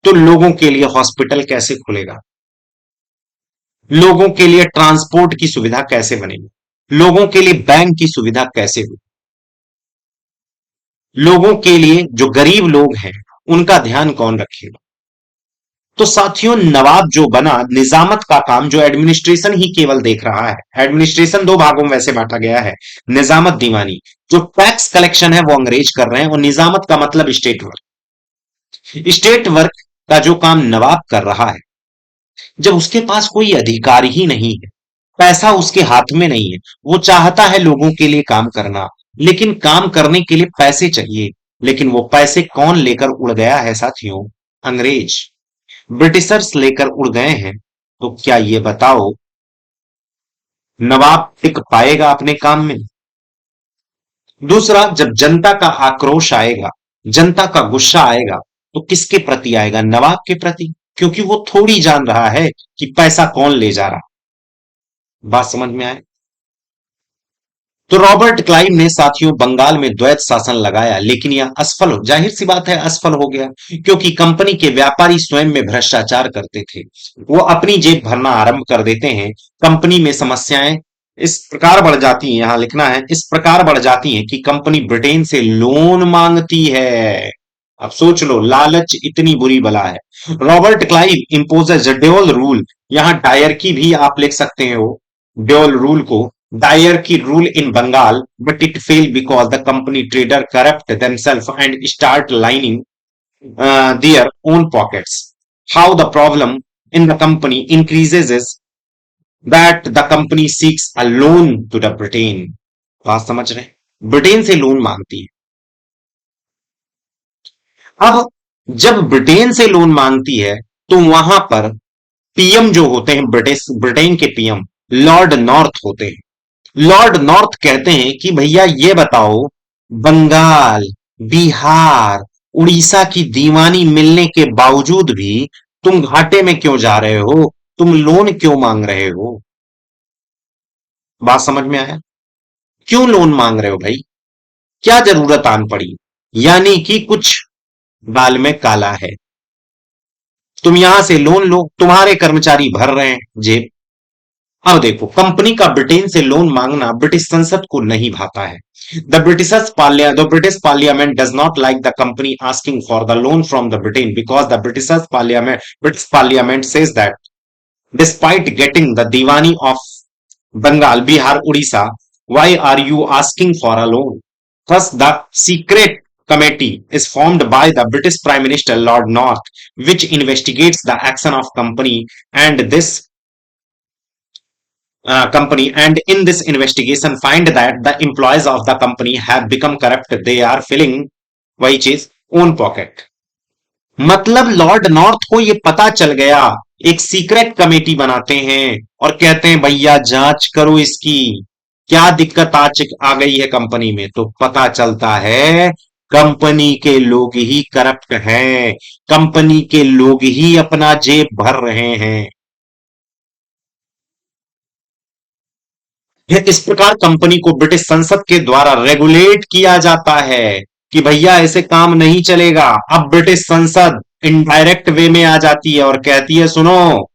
तो लोगों के लिए हॉस्पिटल कैसे खुलेगा? लोगों के लिए ट्रांसपोर्ट की सुविधा कैसे बनेगी? लोगों के लिए बैंक की सुविधा कैसे होगी? लोगों के लिए, जो गरीब लोग हैं, उनका ध्यान कौन रखेगा? तो साथियों, नवाब जो बना, निजामत का काम, जो एडमिनिस्ट्रेशन ही केवल देख रहा है, एडमिनिस्ट्रेशन दो भागों में वैसे बांटा गया है, निजामत, दीवानी। जो टैक्स कलेक्शन है वो अंग्रेज कर रहे हैं, और निजामत का मतलब स्टेट वर्क। स्टेट वर्क का जो काम नवाब कर रहा है, जब उसके पास कोई अधिकार ही नहीं है, पैसा उसके हाथ में नहीं है, वो चाहता है लोगों के लिए काम करना, लेकिन काम करने के लिए पैसे चाहिए। लेकिन वो पैसे कौन लेकर उड़ गया है साथियों? अंग्रेज, ब्रिटिशर्स लेकर उड़ गए हैं। तो क्या ये बताओ, नवाब टिक पाएगा अपने काम में? दूसरा, जब जनता का आक्रोश आएगा, जनता का गुस्सा आएगा, तो किसके प्रति आएगा? नवाब के प्रति, क्योंकि वो थोड़ी जान रहा है कि पैसा कौन ले जा रहा। बात समझ में आए? तो रॉबर्ट क्लाइव ने साथियों बंगाल में द्वैत शासन लगाया, लेकिन यह असफल हो, जाहिर सी बात है असफल हो गया, क्योंकि कंपनी के व्यापारी स्वयं में भ्रष्टाचार करते थे। वो अपनी जेब भरना आरंभ कर देते हैं। कंपनी में समस्याएं इस प्रकार बढ़ जाती हैं, यहां लिखना है, इस प्रकार बढ़ जाती हैं कि कंपनी ब्रिटेन से लोन मांगती है। अब सोच लो, लालच इतनी बुरी बला है। Robert Clive imposes dual rule, यहां डायर की भी आप लिख सकते हो, ड्यूल रूल को, dyarchy rule in Bengal, but it fail because the company trader corrupt themselves and start lining their own pockets. How the problem in the company increases is that the company seeks a loan to the Britain. बात समझ रहे हैं? ब्रिटेन से लोन मांगती है। अब जब ब्रिटेन से लोन मांगती है तो वहां पर पीएम जो होते हैं, ब्रिटिश ब्रिटेन के पीएम लॉर्ड नॉर्थ होते हैं। लॉर्ड नॉर्थ कहते हैं कि भैया ये बताओ, बंगाल, बिहार, उड़ीसा की दीवानी मिलने के बावजूद भी तुम घाटे में क्यों जा रहे हो? तुम लोन क्यों मांग रहे हो? बात समझ में आया? क्यों लोन मांग रहे हो भाई? क्या जरूरत आन पड़ी? यानी कि कुछ दाल में काला है। तुम यहां से लोन लो, तुम्हारे कर्मचारी भर रहे हैं जेब। अब देखो, कंपनी का ब्रिटेन से लोन मांगना ब्रिटिश संसद को नहीं भाता है। The British parliament does not like the company asking for the loan from the Britain because the British parliament says that despite getting the diwani of Bengal, Bihar, Odisha, why are you asking for a loan? Thus, the secret committee is formed by the British Prime Minister Lord North, which investigates the action of and this company, and in this investigation find that the employees of the company have become corrupt. They are filling which is own pocket. मतलब लॉर्ड नॉर्थ को ये पता चल गया, एक सीक्रेट कमेटी बनाते हैं और कहते हैं भैया जांच करो इसकी, क्या दिक्कत आ गई है कंपनी में। तो पता चलता है कंपनी के लोग ही करप्ट हैं, कंपनी के लोग ही अपना जेब भर रहे हैं। इस प्रकार कंपनी को ब्रिटिश संसद के द्वारा रेगुलेट किया जाता है कि भैया ऐसे काम नहीं चलेगा। अब ब्रिटिश संसद इनडायरेक्ट वे में आ जाती है और कहती है सुनो,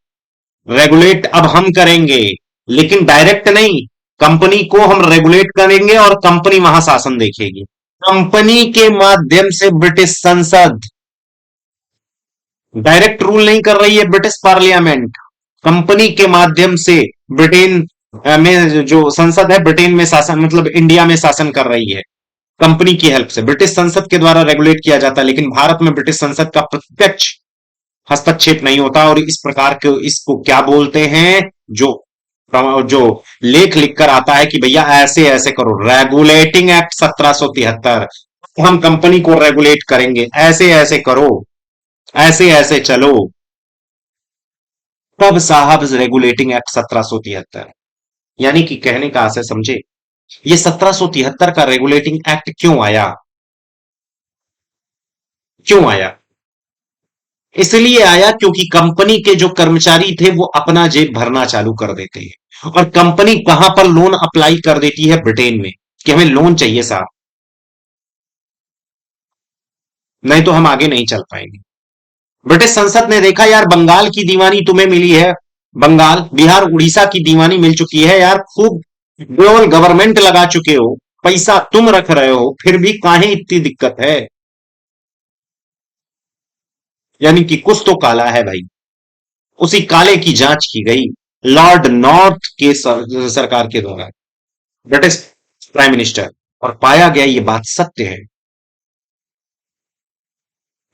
रेगुलेट अब हम करेंगे, लेकिन डायरेक्ट नहीं, कंपनी को हम रेगुलेट करेंगे और कंपनी वहां शासन देखेगी। कंपनी के माध्यम से ब्रिटिश संसद, डायरेक्ट रूल नहीं कर रही है ब्रिटिश पार्लियामेंट, कंपनी के माध्यम से ब्रिटेन में जो संसद है, ब्रिटेन में शासन मतलब इंडिया में शासन कर रही है। कंपनी की हेल्प से ब्रिटिश संसद के द्वारा रेगुलेट किया जाता है, लेकिन भारत में ब्रिटिश संसद का प्रत्यक्ष हस्तक्षेप नहीं होता। और इस प्रकार के इसको क्या बोलते हैं, जो लेख लिखकर आता है कि भैया ऐसे ऐसे करो, रेगुलेटिंग एक्ट 1773, हम कंपनी को रेगुलेट करेंगे, ऐसे ऐसे करो, ऐसे ऐसे चलो। तब साहब रेगुलेटिंग एक्ट 1773, यानी कि कहने का आशय समझे, ये 1773 का रेगुलेटिंग एक्ट क्यों आया? क्यों आया? इसलिए आया क्योंकि कंपनी के जो कर्मचारी थे वो अपना जेब भरना चालू कर देते हैं, और कंपनी कहां पर लोन अप्लाई कर देती है? ब्रिटेन में, कि हमें लोन चाहिए साहब, नहीं तो हम आगे नहीं चल पाएंगे। ब्रिटिश संसद ने देखा यार बंगाल की दीवानी तुम्हें मिली है, बंगाल, बिहार, उड़ीसा की दीवानी मिल चुकी है यार, खूब डबल गवर्नमेंट लगा चुके हो, पैसा तुम रख रहे हो, फिर भी काहे इतनी दिक्कत है? यानी कि कुछ तो काला है भाई। उसी काले की जांच की गई लॉर्ड नॉर्थ के सरकार के द्वारा, ब्रिटिश प्राइम मिनिस्टर, और पाया गया ये बात सत्य है।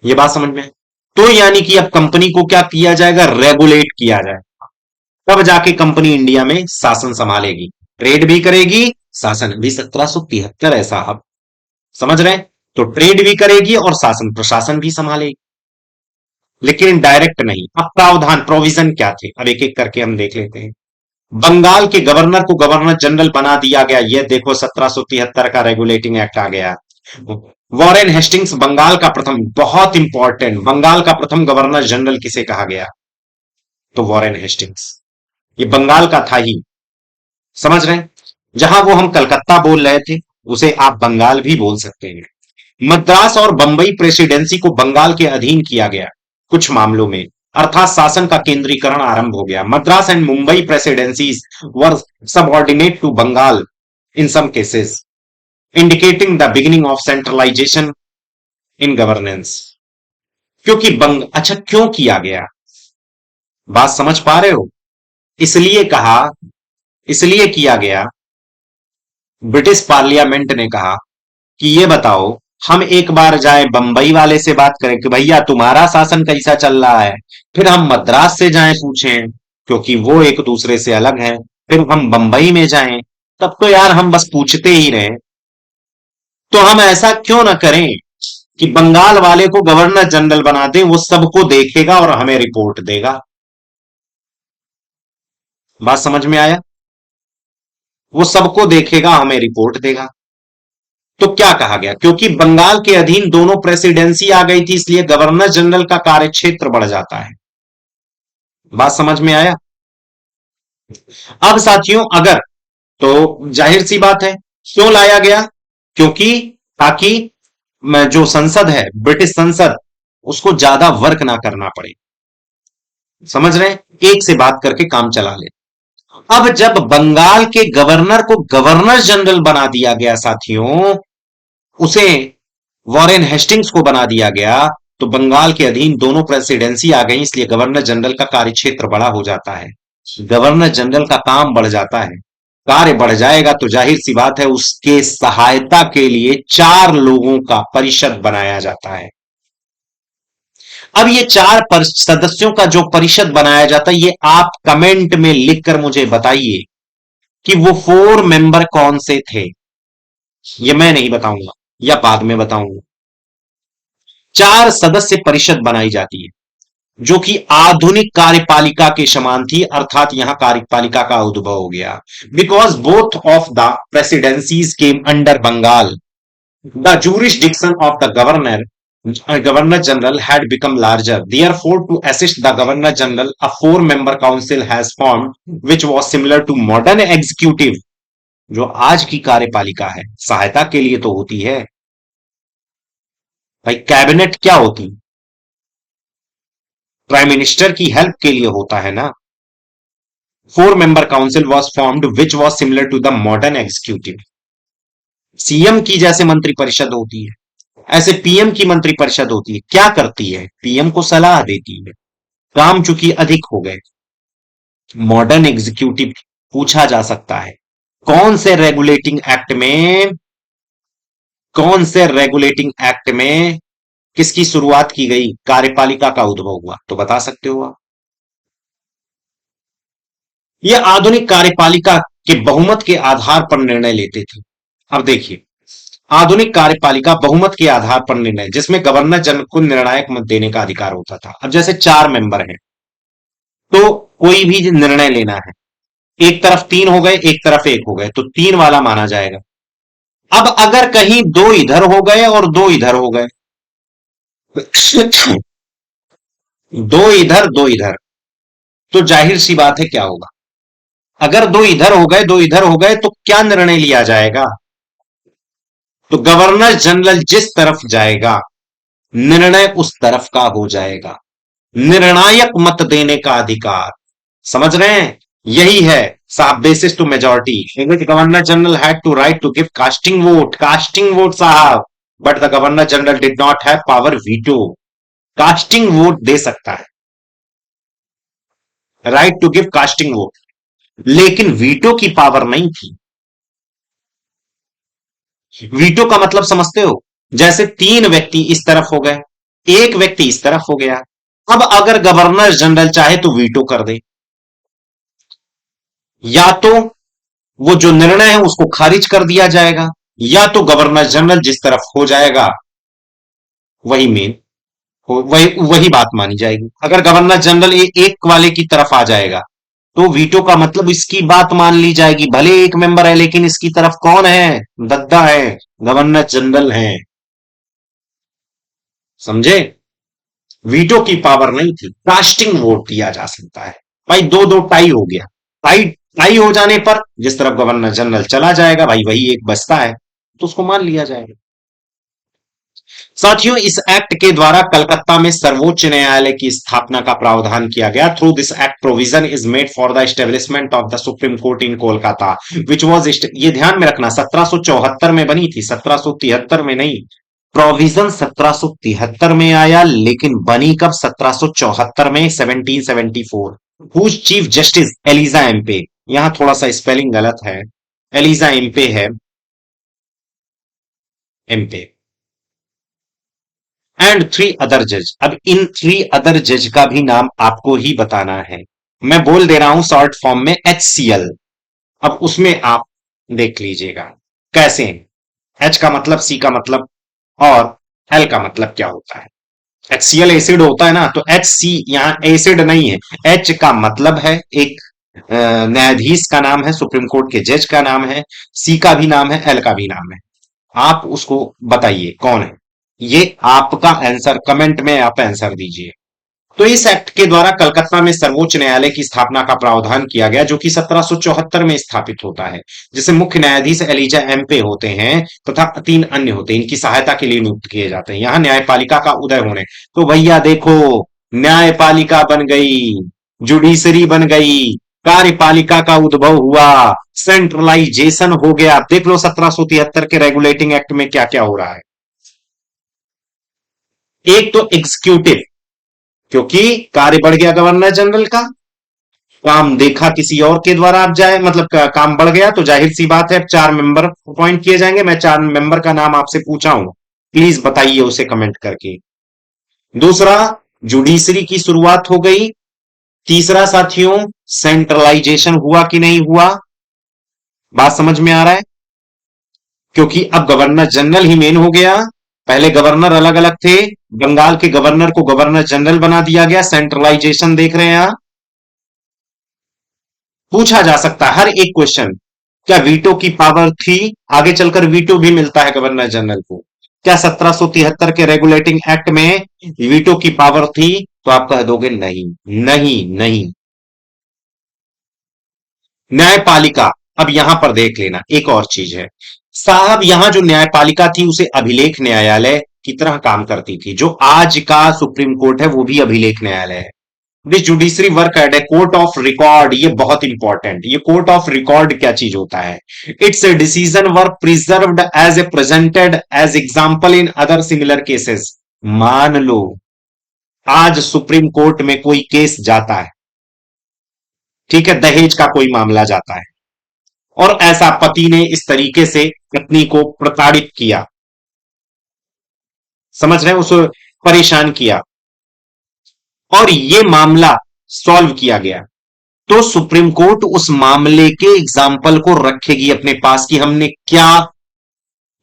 ये बात समझ में है? तो यानी कि अब कंपनी को क्या किया जाएगा? रेगुलेट किया जाएगा। तब जाके कंपनी इंडिया में शासन संभालेगी, ट्रेड भी करेगी, शासन भी। 1773 है साहब, समझ रहे हैं? तो ट्रेड भी करेगी और शासन प्रशासन भी संभालेगी, लेकिन डायरेक्ट नहीं। अब प्रावधान, प्रोविजन क्या थे, अब एक एक करके हम देख लेते हैं। बंगाल के गवर्नर को गवर्नर जनरल बना दिया गया, यह देखो 1773 का रेगुलेटिंग एक्ट आ गया। वॉरेन हेस्टिंग्स बंगाल का प्रथम, बहुत इंपॉर्टेंट, बंगाल का प्रथम गवर्नर जनरल किसे कहा गया? तो वॉरेन हेस्टिंग्स, ये बंगाल का था ही, समझ रहे हैं? जहां वो हम कलकत्ता बोल रहे थे, उसे आप बंगाल भी बोल सकते हैं। मद्रास और बंबई प्रेसिडेंसी को बंगाल के अधीन किया गया कुछ मामलों में, अर्थात शासन का केंद्रीकरण आरंभ हो गया। Madras and Mumbai presidencies were subordinate to Bengal in some cases, indicating the beginning of centralisation in governance. क्योंकि अच्छा, क्यों किया गया, बात समझ पा रहे हो? इसलिए कहा, इसलिए किया गया, ब्रिटिश पार्लियामेंट ने कहा कि ये बताओ, हम एक बार जाए बंबई वाले से बात करें कि भैया तुम्हारा शासन कैसा चल रहा है, फिर हम मद्रास से जाएं पूछें, क्योंकि वो एक दूसरे से अलग है, फिर हम बंबई में जाएं, तब तो यार हम बस पूछते ही रहे। तो हम ऐसा क्यों ना करें कि बंगाल वाले को गवर्नर जनरल बना दें, वो सबको देखेगा और हमें रिपोर्ट देगा। बात समझ में आया? वो सबको देखेगा, हमें रिपोर्ट देगा। तो क्या कहा गया, क्योंकि बंगाल के अधीन दोनों प्रेसिडेंसी आ गई थी, इसलिए गवर्नर जनरल का कार्यक्षेत्र बढ़ जाता है। बात समझ में आया? अब साथियों, अगर, तो जाहिर सी बात है क्यों लाया गया, क्योंकि ताकि जो संसद है, ब्रिटिश संसद, उसको ज्यादा वर्क ना करना पड़े। समझ रहे हैं? एक से बात करके काम चला ले। अब जब बंगाल के गवर्नर को गवर्नर जनरल बना दिया गया साथियों, उसे वॉरेन हेस्टिंग्स को बना दिया गया, तो बंगाल के अधीन दोनों प्रेसिडेंसी आ गई, इसलिए गवर्नर जनरल का कार्यक्षेत्र बड़ा हो जाता है, गवर्नर जनरल का काम बढ़ जाता है। कार्य बढ़ जाएगा तो जाहिर सी बात है उसके सहायता के लिए 4 लोगों का परिषद बनाया जाता है। अब ये 4 सदस्यों का जो परिषद बनाया जाता है, ये आप कमेंट में लिखकर मुझे बताइए कि वो 4 मेंबर कौन से थे। ये मैं नहीं बताऊंगा, या बाद में बताऊंगा। 4 सदस्य परिषद बनाई जाती है, जो कि आधुनिक कार्यपालिका के समान थी, अर्थात यहां कार्यपालिका का उद्भव हो गया। Because both of the presidencies came under Bengal, the jurisdiction of the governor general had become larger. Therefore, to assist the governor general, a 4 member council has formed, which was similar to modern executive, जो आज की कार्यपालिका है, सहायता के लिए तो होती है भाई। कैबिनेट क्या होती, प्राइम मिनिस्टर की हेल्प के लिए होता है ना। 4 member council was formed, which was similar to the modern executive. CM की जैसे मंत्रिपरिषद होती है, ऐसे पीएम की मंत्रिपरिषद होती है। क्या करती है? पीएम को सलाह देती है। काम चूंकि अधिक हो गए, मॉडर्न एग्जीक्यूटिव पूछा जा सकता है कौन से रेगुलेटिंग एक्ट में, कौन से रेगुलेटिंग एक्ट में किसकी शुरुआत की गई, कार्यपालिका का उद्भव हुआ, तो बता सकते हो आप। यह आधुनिक कार्यपालिका के बहुमत के आधार पर निर्णय लेते थे। अब देखिए, आधुनिक कार्यपालिका बहुमत के आधार पर निर्णय, जिसमें गवर्नर जनरल को निर्णायक मत देने का अधिकार होता था। अब जैसे 4 मेंबर हैं, तो कोई भी निर्णय लेना है, एक तरफ 3 हो गए, एक तरफ 1 हो गए, तो 3 वाला माना जाएगा। अब अगर कहीं 2 इधर हो गए और 2 इधर हो गए, 2 इधर 2 इधर, तो जाहिर सी बात है क्या होगा। अगर 2 इधर हो गए, 2 इधर हो गए, तो क्या निर्णय लिया जाएगा, तो गवर्नर जनरल जिस तरफ जाएगा, निर्णय उस तरफ का हो जाएगा। निर्णायक मत देने का अधिकार, समझ रहे हैं? यही है साहब basis to majority. Governor general had to right to give casting vote साहब, but the governor general did not have power veto. Casting vote दे सकता है, right to give casting vote, लेकिन वीटो की पावर नहीं थी। वीटो का मतलब समझते हो? जैसे 3 व्यक्ति इस तरफ हो गए, एक व्यक्ति इस तरफ हो गया, अब अगर गवर्नर जनरल चाहे तो वीटो कर दे, या तो वो जो निर्णय है उसको खारिज कर दिया जाएगा, या तो गवर्नर जनरल जिस तरफ हो जाएगा वही मेन, वही वही बात मानी जाएगी। अगर गवर्नर जनरल एक वाले की तरफ आ जाएगा, तो वीटो का मतलब इसकी बात मान ली जाएगी, भले एक मेंबर है लेकिन इसकी तरफ कौन है, दद्दा है, गवर्नर जनरल है। समझे? वीटो की पावर नहीं थी, कास्टिंग वोट दिया जा सकता है। भाई 2-2 टाई हो गया, टाई स्थायी हो जाने पर जिस तरफ गवर्नर जनरल चला जाएगा भाई वही एक बचता है, तो उसको मान लिया जाएगा। साथियों, इस एक्ट के द्वारा कलकत्ता में सर्वोच्च न्यायालय की स्थापना का प्रावधान किया गया। Through this act provision is made for the establishment of the supreme court in Kolkata which was, ये ध्यान में रखना 1774 में बनी थी, 1773 में नहीं। प्रोविजन 1773 में आया लेकिन बनी कब? 1774 में, 1774। Whose chief justice Elijah Impey, यहां थोड़ा सा स्पेलिंग गलत है, एलिजा एम्पे है, एम्पे, एंड थ्री अदर जज। अब इन थ्री अदर जज का भी नाम आपको ही बताना है, मैं बोल दे रहा हूं शॉर्ट फॉर्म में HCL। अब उसमें आप देख लीजिएगा कैसे, H का मतलब, C का मतलब और L का मतलब क्या होता है। HCl एसिड होता है ना, तो HC यहां एसिड नहीं है। H का मतलब है एक न्यायाधीश का नाम है, सुप्रीम कोर्ट के जज का नाम है, C का भी नाम है, L का भी नाम है। आप उसको बताइए कौन है, ये आपका आंसर, कमेंट में आप आंसर दीजिए। तो इस एक्ट के द्वारा कलकत्ता में सर्वोच्च न्यायालय की स्थापना का प्रावधान किया गया जो कि 1774 में स्थापित होता है, जिसे मुख्य न्यायाधीश एलिजा एम्पे होते हैं तथा तीन अन्य होते हैं, इनकी सहायता के लिए नियुक्त किए जाते हैं। यहां न्यायपालिका का उदय होने, तो भैया देखो, न्यायपालिका बन गई, जुडिशरी बन गई, कार्यपालिका का उद्भव हुआ, सेंट्रलाइजेशन हो गया। देख लो 1773 के रेगुलेटिंग एक्ट में क्या क्या हो रहा है। एक तो एग्जीक्यूटिव, क्योंकि कार्य बढ़ गया गवर्नर जनरल का, काम देखा किसी और के द्वारा आप जाए, मतलब काम बढ़ गया, तो जाहिर सी बात है चार मेंबर अपॉइंट किए जाएंगे। मैं चार मेंबर का नाम आपसे पूछा हूं, प्लीज बताइए उसे कमेंट करके। दूसरा, जुडिशरी की शुरुआत हो गई। तीसरा साथियों, सेंट्रलाइजेशन हुआ कि नहीं हुआ? बात समझ में आ रहा है? क्योंकि अब गवर्नर जनरल ही मेन हो गया, पहले गवर्नर अलग अलग थे, बंगाल के गवर्नर को गवर्नर जनरल बना दिया गया। सेंट्रलाइजेशन देख रहे हैं आप, पूछा जा सकता है हर एक क्वेश्चन। क्या वीटो की पावर थी? आगे चलकर वीटो भी मिलता है गवर्नर जनरल को। क्या 1773 के रेगुलेटिंग एक्ट में वीटो की पावर थी? तो आप कह दोगे नहीं, नहीं, नहीं। न्यायपालिका, अब यहां पर देख लेना एक और चीज है साहब, यहां जो न्यायपालिका थी उसे अभिलेख न्यायालय की तरह काम करती थी। जो आज का सुप्रीम कोर्ट है वो भी अभिलेख न्यायालय है। This judiciary work at a court of record, ये बहुत इंपॉर्टेंट, ये कोर्ट ऑफ रिकॉर्ड क्या चीज होता है? It's a decision work preserved as a presented as example in other similar cases. मान लो आज सुप्रीम कोर्ट में कोई केस जाता है, ठीक है, दहेज का कोई मामला जाता है, और ऐसा पति ने इस तरीके से पत्नी को प्रताड़ित किया, समझ रहे हैं, उसे परेशान किया, और ये मामला सॉल्व किया गया, तो सुप्रीम कोर्ट उस मामले के एग्जाम्पल को रखेगी अपने पास कि हमने क्या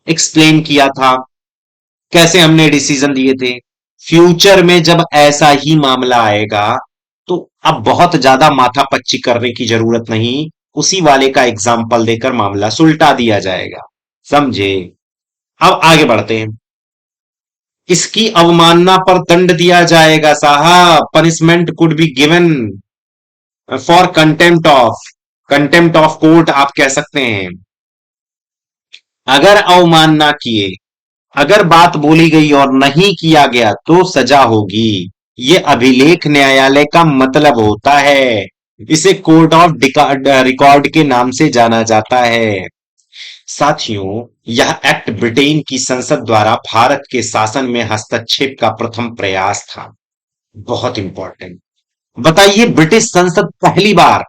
एक्सप्लेन किया था, कैसे हमने डिसीजन दिए थे। फ्यूचर में जब ऐसा ही मामला आएगा तो अब बहुत ज्यादा माथापच्ची करने की जरूरत नहीं, उसी वाले का एग्जाम्पल देकर मामला सुलटा दिया जाएगा, समझे? अब आगे बढ़ते हैं। इसकी अवमानना पर दंड दिया जाएगा साहब, punishment could be given for contempt of court आप कह सकते हैं। अगर अवमानना किए, अगर बात बोली गई और नहीं किया गया तो सजा होगी। ये अभिलेख न्यायालय का मतलब होता है, इसे कोर्ट ऑफ रिकॉर्ड के नाम से जाना जाता है। साथियों, यह एक्ट ब्रिटेन की संसद द्वारा भारत के शासन में हस्तक्षेप का प्रथम प्रयास था। बहुत इंपॉर्टेंट, बताइए ब्रिटिश संसद पहली बार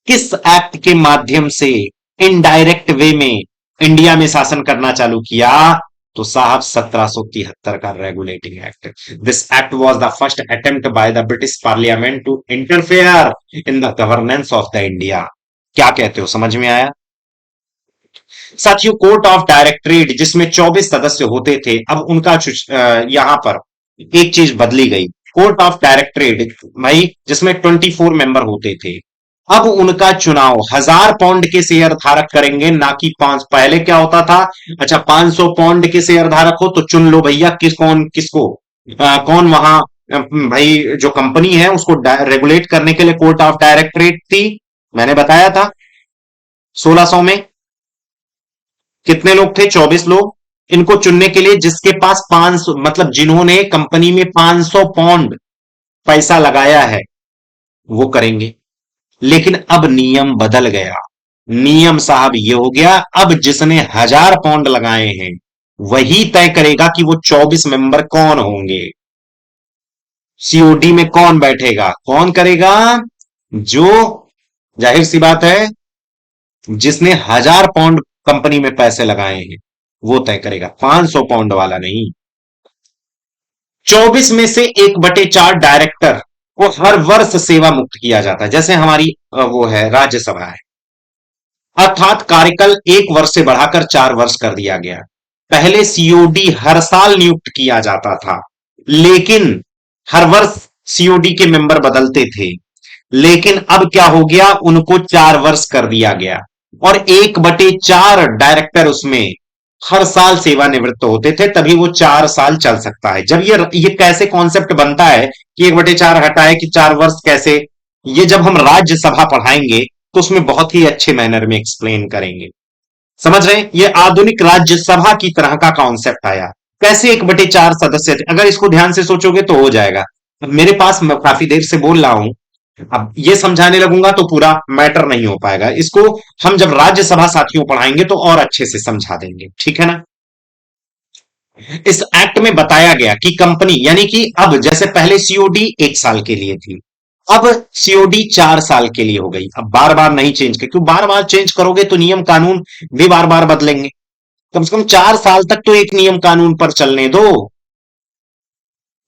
किस एक्ट के माध्यम से इनडायरेक्ट वे में इंडिया में शासन करना चालू किया? तो साहब 1773 का regulating act. This act was the first attempt by the British parliament to interfere in the governance of the India. क्या कहते हो, समझ में आया? साथियों, कोर्ट ऑफ डायरेक्टरेट जिसमें 24 सदस्य होते थे, अब उनका यहां पर एक चीज बदली गई। कोर्ट ऑफ डायरेक्टरेट भाई जिसमें 24 मेंबर होते थे, अब उनका चुनाव 1000 पाउंड के शेयर धारक करेंगे, ना कि पांच। पहले क्या होता था, अच्छा 500 पाउंड के शेयर धारक हो तो चुन लो भैया कौन किसको, कौन वहां भाई जो कंपनी है उसको रेगुलेट करने के लिए कोर्ट ऑफ डायरेक्टरेट थी, मैंने बताया था 1600 में कितने लोग थे? 24 लोग। इनको चुनने के लिए जिसके पास 500, मतलब जिन्होंने कंपनी में 500 पाउंड पैसा लगाया है, वो करेंगे। लेकिन अब नियम बदल गया। नियम साहब ये हो गया, अब जिसने 1000 पाउंड लगाए हैं वही तय करेगा कि वो 24 मेंबर कौन होंगे। सीओडी में कौन बैठेगा, कौन करेगा? जो, जाहिर सी बात है, जिसने 1000 पाउंड कंपनी में पैसे लगाए हैं वो तय करेगा, 500 पाउंड वाला नहीं। 24 में से 1/4 डायरेक्टर को हर वर्ष सेवा मुक्त किया जाता है, जैसे हमारी वो है राज्यसभा है। अर्थात कार्यकाल 1 वर्ष से बढ़ाकर 4 वर्ष कर दिया गया। पहले सीओडी हर साल नियुक्त किया जाता था, लेकिन हर वर्ष सीओडी के मेंबर बदलते थे। लेकिन अब क्या हो गया, उनको 4 वर्ष कर दिया गया और 1/4 डायरेक्टर उसमें हर साल सेवानिवृत्त होते थे, तभी वो 4 साल चल सकता है। जब ये कैसे कॉन्सेप्ट बनता है कि 1/4 हटाए कि 4 वर्ष कैसे, ये जब हम राज्यसभा पढ़ाएंगे तो उसमें बहुत ही अच्छे मैनर में एक्सप्लेन करेंगे। समझ रहे हैं? ये आधुनिक राज्यसभा की तरह का कॉन्सेप्ट आया। कैसे 1/4 सदस्य थे, अगर इसको ध्यान से सोचोगे तो हो जाएगा। अब मेरे पास, मैं काफी देर से बोल रहा हूं, अब ये समझाने लगूंगा तो पूरा मैटर नहीं हो पाएगा। इसको हम जब राज्यसभा साथियों पढ़ाएंगे तो और अच्छे से समझा देंगे, ठीक है ना? इस एक्ट में बताया गया कि कंपनी, यानी कि अब जैसे पहले सीओडी 1 साल के लिए थी, अब सीओडी 4 साल के लिए हो गई। अब बार बार नहीं चेंज कर, क्यों बार बार चेंज करोगे तो नियम कानून भी बार बार बदलेंगे। कम से कम 4 साल तक तो एक नियम कानून पर चलने दो।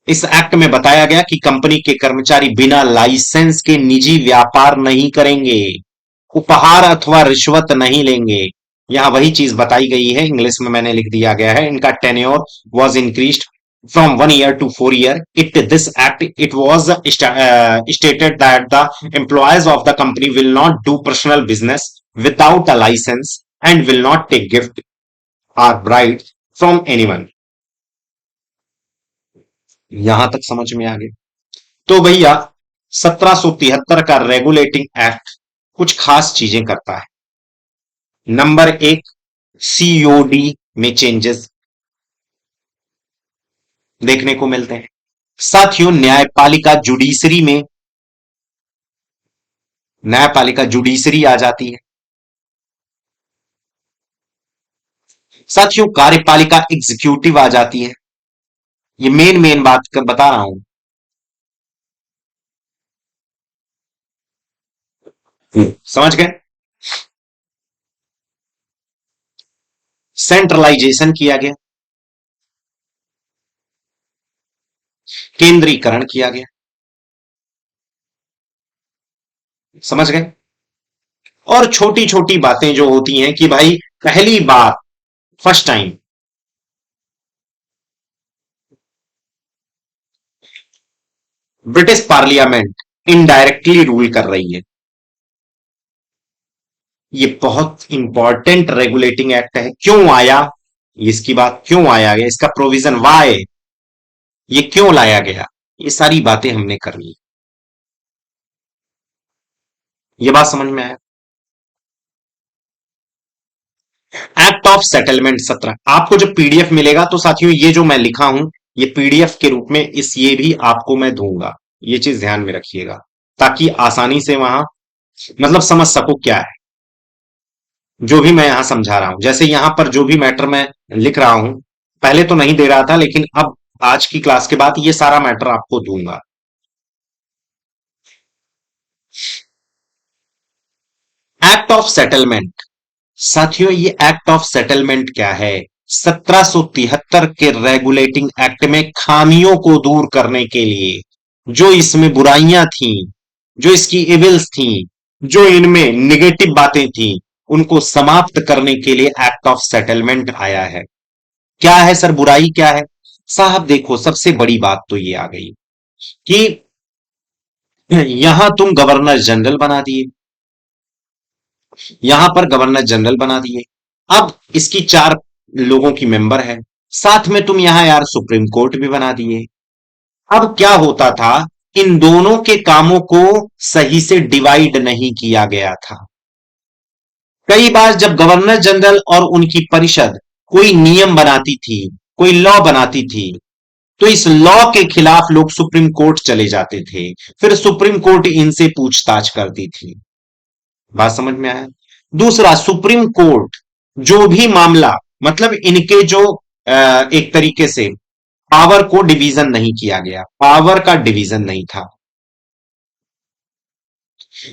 इस एक्ट में बताया गया कि कंपनी के कर्मचारी बिना लाइसेंस के निजी व्यापार नहीं करेंगे, उपहार अथवा रिश्वत नहीं लेंगे। यहां वही चीज बताई गई है, इंग्लिश में मैंने लिख दिया गया है। इनका tenure was increased from 1 year to 4 year. This act, it was stated that the employees of the company will not do personal business without a license and will not take gift or bribe from anyone. यहां तक समझ में आ गया? तो भैया 1773 का रेगुलेटिंग एक्ट कुछ खास चीजें करता है। नंबर 1, सीओडी में चेंजेस देखने को मिलते हैं। साथियों, न्यायपालिका जुडिशरी आ जाती है। साथियों, कार्यपालिका एग्जीक्यूटिव आ जाती है। ये मेन मेन बात कर बता रहा हूं। समझ गए? सेंट्रलाइजेशन किया गया, केंद्रीकरण किया गया। समझ गए? और छोटी छोटी बातें जो होती हैं कि भाई पहली बार, first time British parliament indirectly rule कर रही है। ये बहुत इंपॉर्टेंट रेगुलेटिंग एक्ट है। क्यों आया, इसकी बात क्यों आया गया, इसका प्रोविजन वाई, ये क्यों लाया गया, ये सारी बातें हमने करनी है। ये बात समझ में आया? एक्ट ऑफ सेटलमेंट 17, आपको जो पीडीएफ मिलेगा तो साथियों ये जो मैं लिखा हूं ये पीडीएफ के रूप में ये भी आपको मैं दूंगा। ये चीज ध्यान में रखिएगा ताकि आसानी से वहां मतलब समझ सको क्या है जो भी मैं यहां समझा रहा हूं। जैसे यहां पर जो भी मैटर मैं लिख रहा हूं, पहले तो नहीं दे रहा था, लेकिन अब आज की क्लास के बाद ये सारा मैटर आपको दूंगा। एक्ट ऑफ सेटलमेंट, साथियों ये एक्ट ऑफ सेटलमेंट क्या है? 1773 के रेगुलेटिंग एक्ट में खामियों को दूर करने के लिए, जो इसमें बुराइयां थी, जो इसकी इविल्स थी, जो इनमें निगेटिव बातें थी, उनको समाप्त करने के लिए एक्ट ऑफ सेटलमेंट आया है। क्या है सर बुराई क्या है? साहब देखो, सबसे बड़ी बात तो ये आ गई कि यहां तुम गवर्नर जनरल बना दिए, यहां पर गवर्नर जनरल बना दिए। अब इसकी 4 लोगों की मेंबर है, साथ में तुम यहां यार सुप्रीम कोर्ट भी बना दिए। अब क्या होता था इन दोनों के कामों को सही से डिवाइड नहीं किया गया था। कई बार जब गवर्नर जनरल और उनकी परिषद कोई नियम बनाती थी, कोई लॉ बनाती थी, तो इस लॉ के खिलाफ लोग सुप्रीम कोर्ट चले जाते थे। फिर सुप्रीम कोर्ट इनसे पूछताछ करती थी। बात समझ में आया? दूसरा, सुप्रीम कोर्ट जो भी मामला, मतलब इनके जो एक तरीके से पावर को डिवीजन नहीं किया गया, पावर का डिवीजन नहीं था।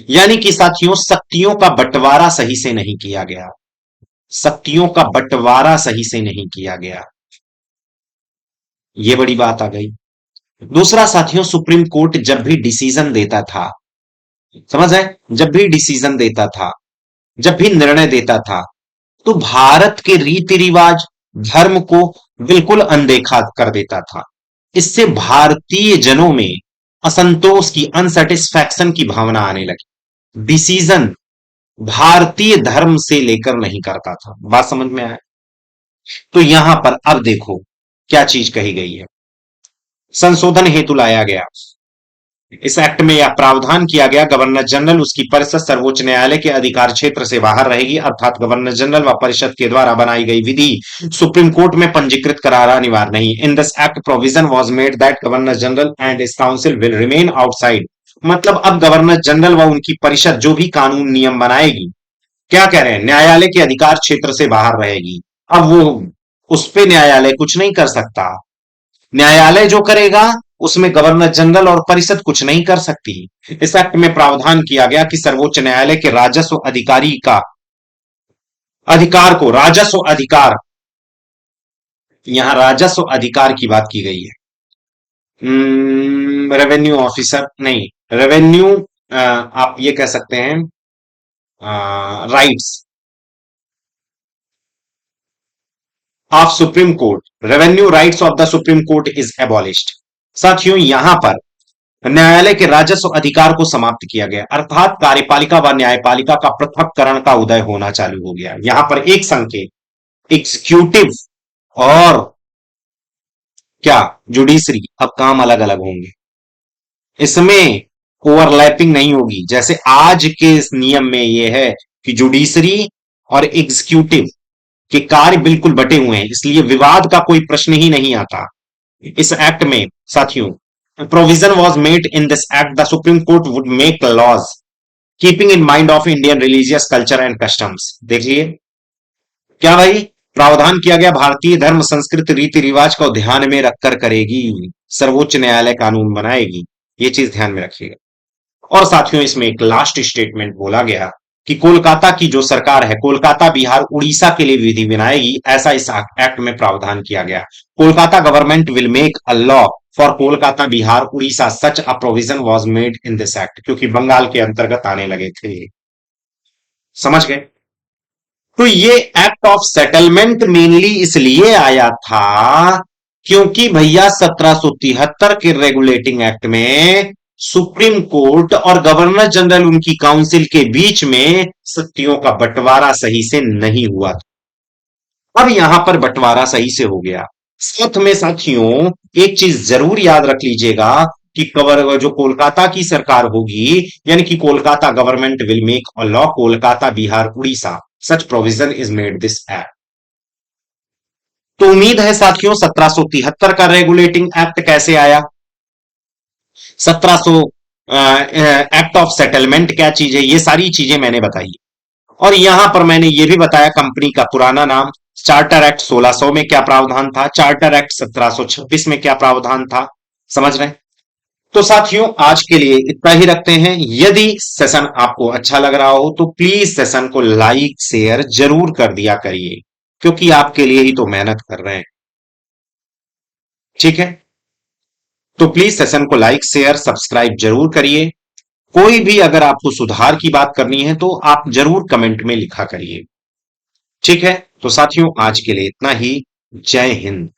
यानी कि साथियों, शक्तियों का बंटवारा सही से नहीं किया गया। शक्तियों का बंटवारा सही से नहीं किया गया। यह बड़ी बात आ गई। दूसरा साथियों, सुप्रीम कोर्ट जब भी डिसीजन देता था, समझ है, जब भी डिसीजन देता था, जब भी निर्णय देता था, तो भारत के रीति रिवाज, धर्म को बिल्कुल अनदेखा कर देता था। इससे भारतीय जनों में असंतोष की, अनसेटिस्फैक्शन की भावना आने लगी। डिसीजन भारतीय धर्म से लेकर नहीं करता था। बात समझ में आया? तो यहां पर अब देखो क्या चीज कही गई है। संशोधन हेतु लाया गया, इस एक्ट में यह प्रावधान किया गया, गवर्नर जनरल, उसकी परिषद सर्वोच्च न्यायालय के अधिकार क्षेत्र से बाहर रहेगी, अर्थात गवर्नर जनरल व परिषद के द्वारा बनाई गई विधि सुप्रीम कोर्ट में पंजीकृत कराना अनिवार्य नहीं। In this act provision was made that governor general and इस काउंसिल विल रिमेन आउटसाइड। मतलब अब गवर्नर जनरल व उनकी परिषद जो भी कानून नियम बनाएगी, क्या कह रहे हैं, न्यायालय के अधिकार क्षेत्र से बाहर रहेगी। अब वो, उस पे न्यायालय कुछ नहीं कर सकता। न्यायालय जो करेगा उसमें गवर्नर जनरल और परिषद कुछ नहीं कर सकती। इस एक्ट में प्रावधान किया गया कि सर्वोच्च न्यायालय के राजस्व अधिकारी का अधिकार को, राजस्व अधिकार, यहां राजस्व अधिकार की बात की गई है। रेवेन्यू ऑफिसर नहीं, रेवेन्यू, आप ये कह सकते हैं rights of supreme court, revenue rights of the supreme court is abolished. साथियों, यहां पर न्यायालय के राजस्व अधिकार को समाप्त किया गया, अर्थात कार्यपालिका व न्यायपालिका का पृथक्करण का उदय होना चालू हो गया। यहां पर एक संकेत, एग्जीक्यूटिव और क्या, जुडिशरी, अब काम अलग अलग होंगे। इसमें ओवरलैपिंग नहीं होगी। जैसे आज के इस नियम में यह है कि जुडिशरी और एग्जीक्यूटिव के कार्य बिल्कुल बटे हुए हैं, इसलिए विवाद का कोई प्रश्न ही नहीं आता। इस एक्ट में साथियों, provision was made in this act the Supreme Court would make laws keeping in mind of Indian religious culture and customs। देखिए क्या भाई, प्रावधान किया गया, भारतीय धर्म, संस्कृति, रीति रिवाज को ध्यान में रखकर करेगी, सर्वोच्च न्यायालय कानून बनाएगी, ये चीज ध्यान में रखिएगा। और साथियों, इसमें एक लास्ट स्टेटमेंट बोला गया कि कोलकाता की जो सरकार है, कोलकाता, बिहार, उड़ीसा के लिए विधि बनाएगी, ऐसा इस एक्ट में प्रावधान किया गया। Kolkata government will make a law for Kolkata, Bihar, Orissa, such a provision was made in this act, क्योंकि बंगाल के अंतर्गत आने लगे थे। समझ गए? तो ये एक्ट ऑफ सेटलमेंट मेनली इसलिए आया था क्योंकि भैया 1773 के रेगुलेटिंग एक्ट में सुप्रीम कोर्ट और गवर्नर जनरल, उनकी काउंसिल के बीच में शक्तियों का बंटवारा सही से नहीं हुआ था। अब यहां पर बंटवारा सही से हो गया। साथ में साथियों, एक चीज जरूर याद रख लीजिएगा कि जो कोलकाता की सरकार होगी, यानी कि Kolkata government will make a law, Kolkata, Bihar, Orissa, such provision is made this act. तो उम्मीद है साथियों, 1773 का रेगुलेटिंग एक्ट कैसे आया, 1700 एक्ट ऑफ सेटलमेंट क्या चीज है, ये सारी चीजें मैंने बताई। और यहां पर मैंने ये भी बताया कंपनी का पुराना नाम, चार्टर एक्ट 1600 में क्या प्रावधान था, चार्टर एक्ट 1726 में क्या प्रावधान था। समझ रहे हैं? तो साथियों, आज के लिए इतना ही रखते हैं। यदि सेशन आपको अच्छा लग रहा हो तो प्लीज सेशन को लाइक शेयर जरूर कर दिया करिए, क्योंकि आपके लिए ही तो मेहनत कर रहे हैं। ठीक है? तो प्लीज सेशन को लाइक शेयर सब्सक्राइब जरूर करिए। कोई भी अगर आपको सुधार की बात करनी है तो आप जरूर कमेंट में लिखा करिए। ठीक है? तो साथियों, आज के लिए इतना ही। जय हिंद।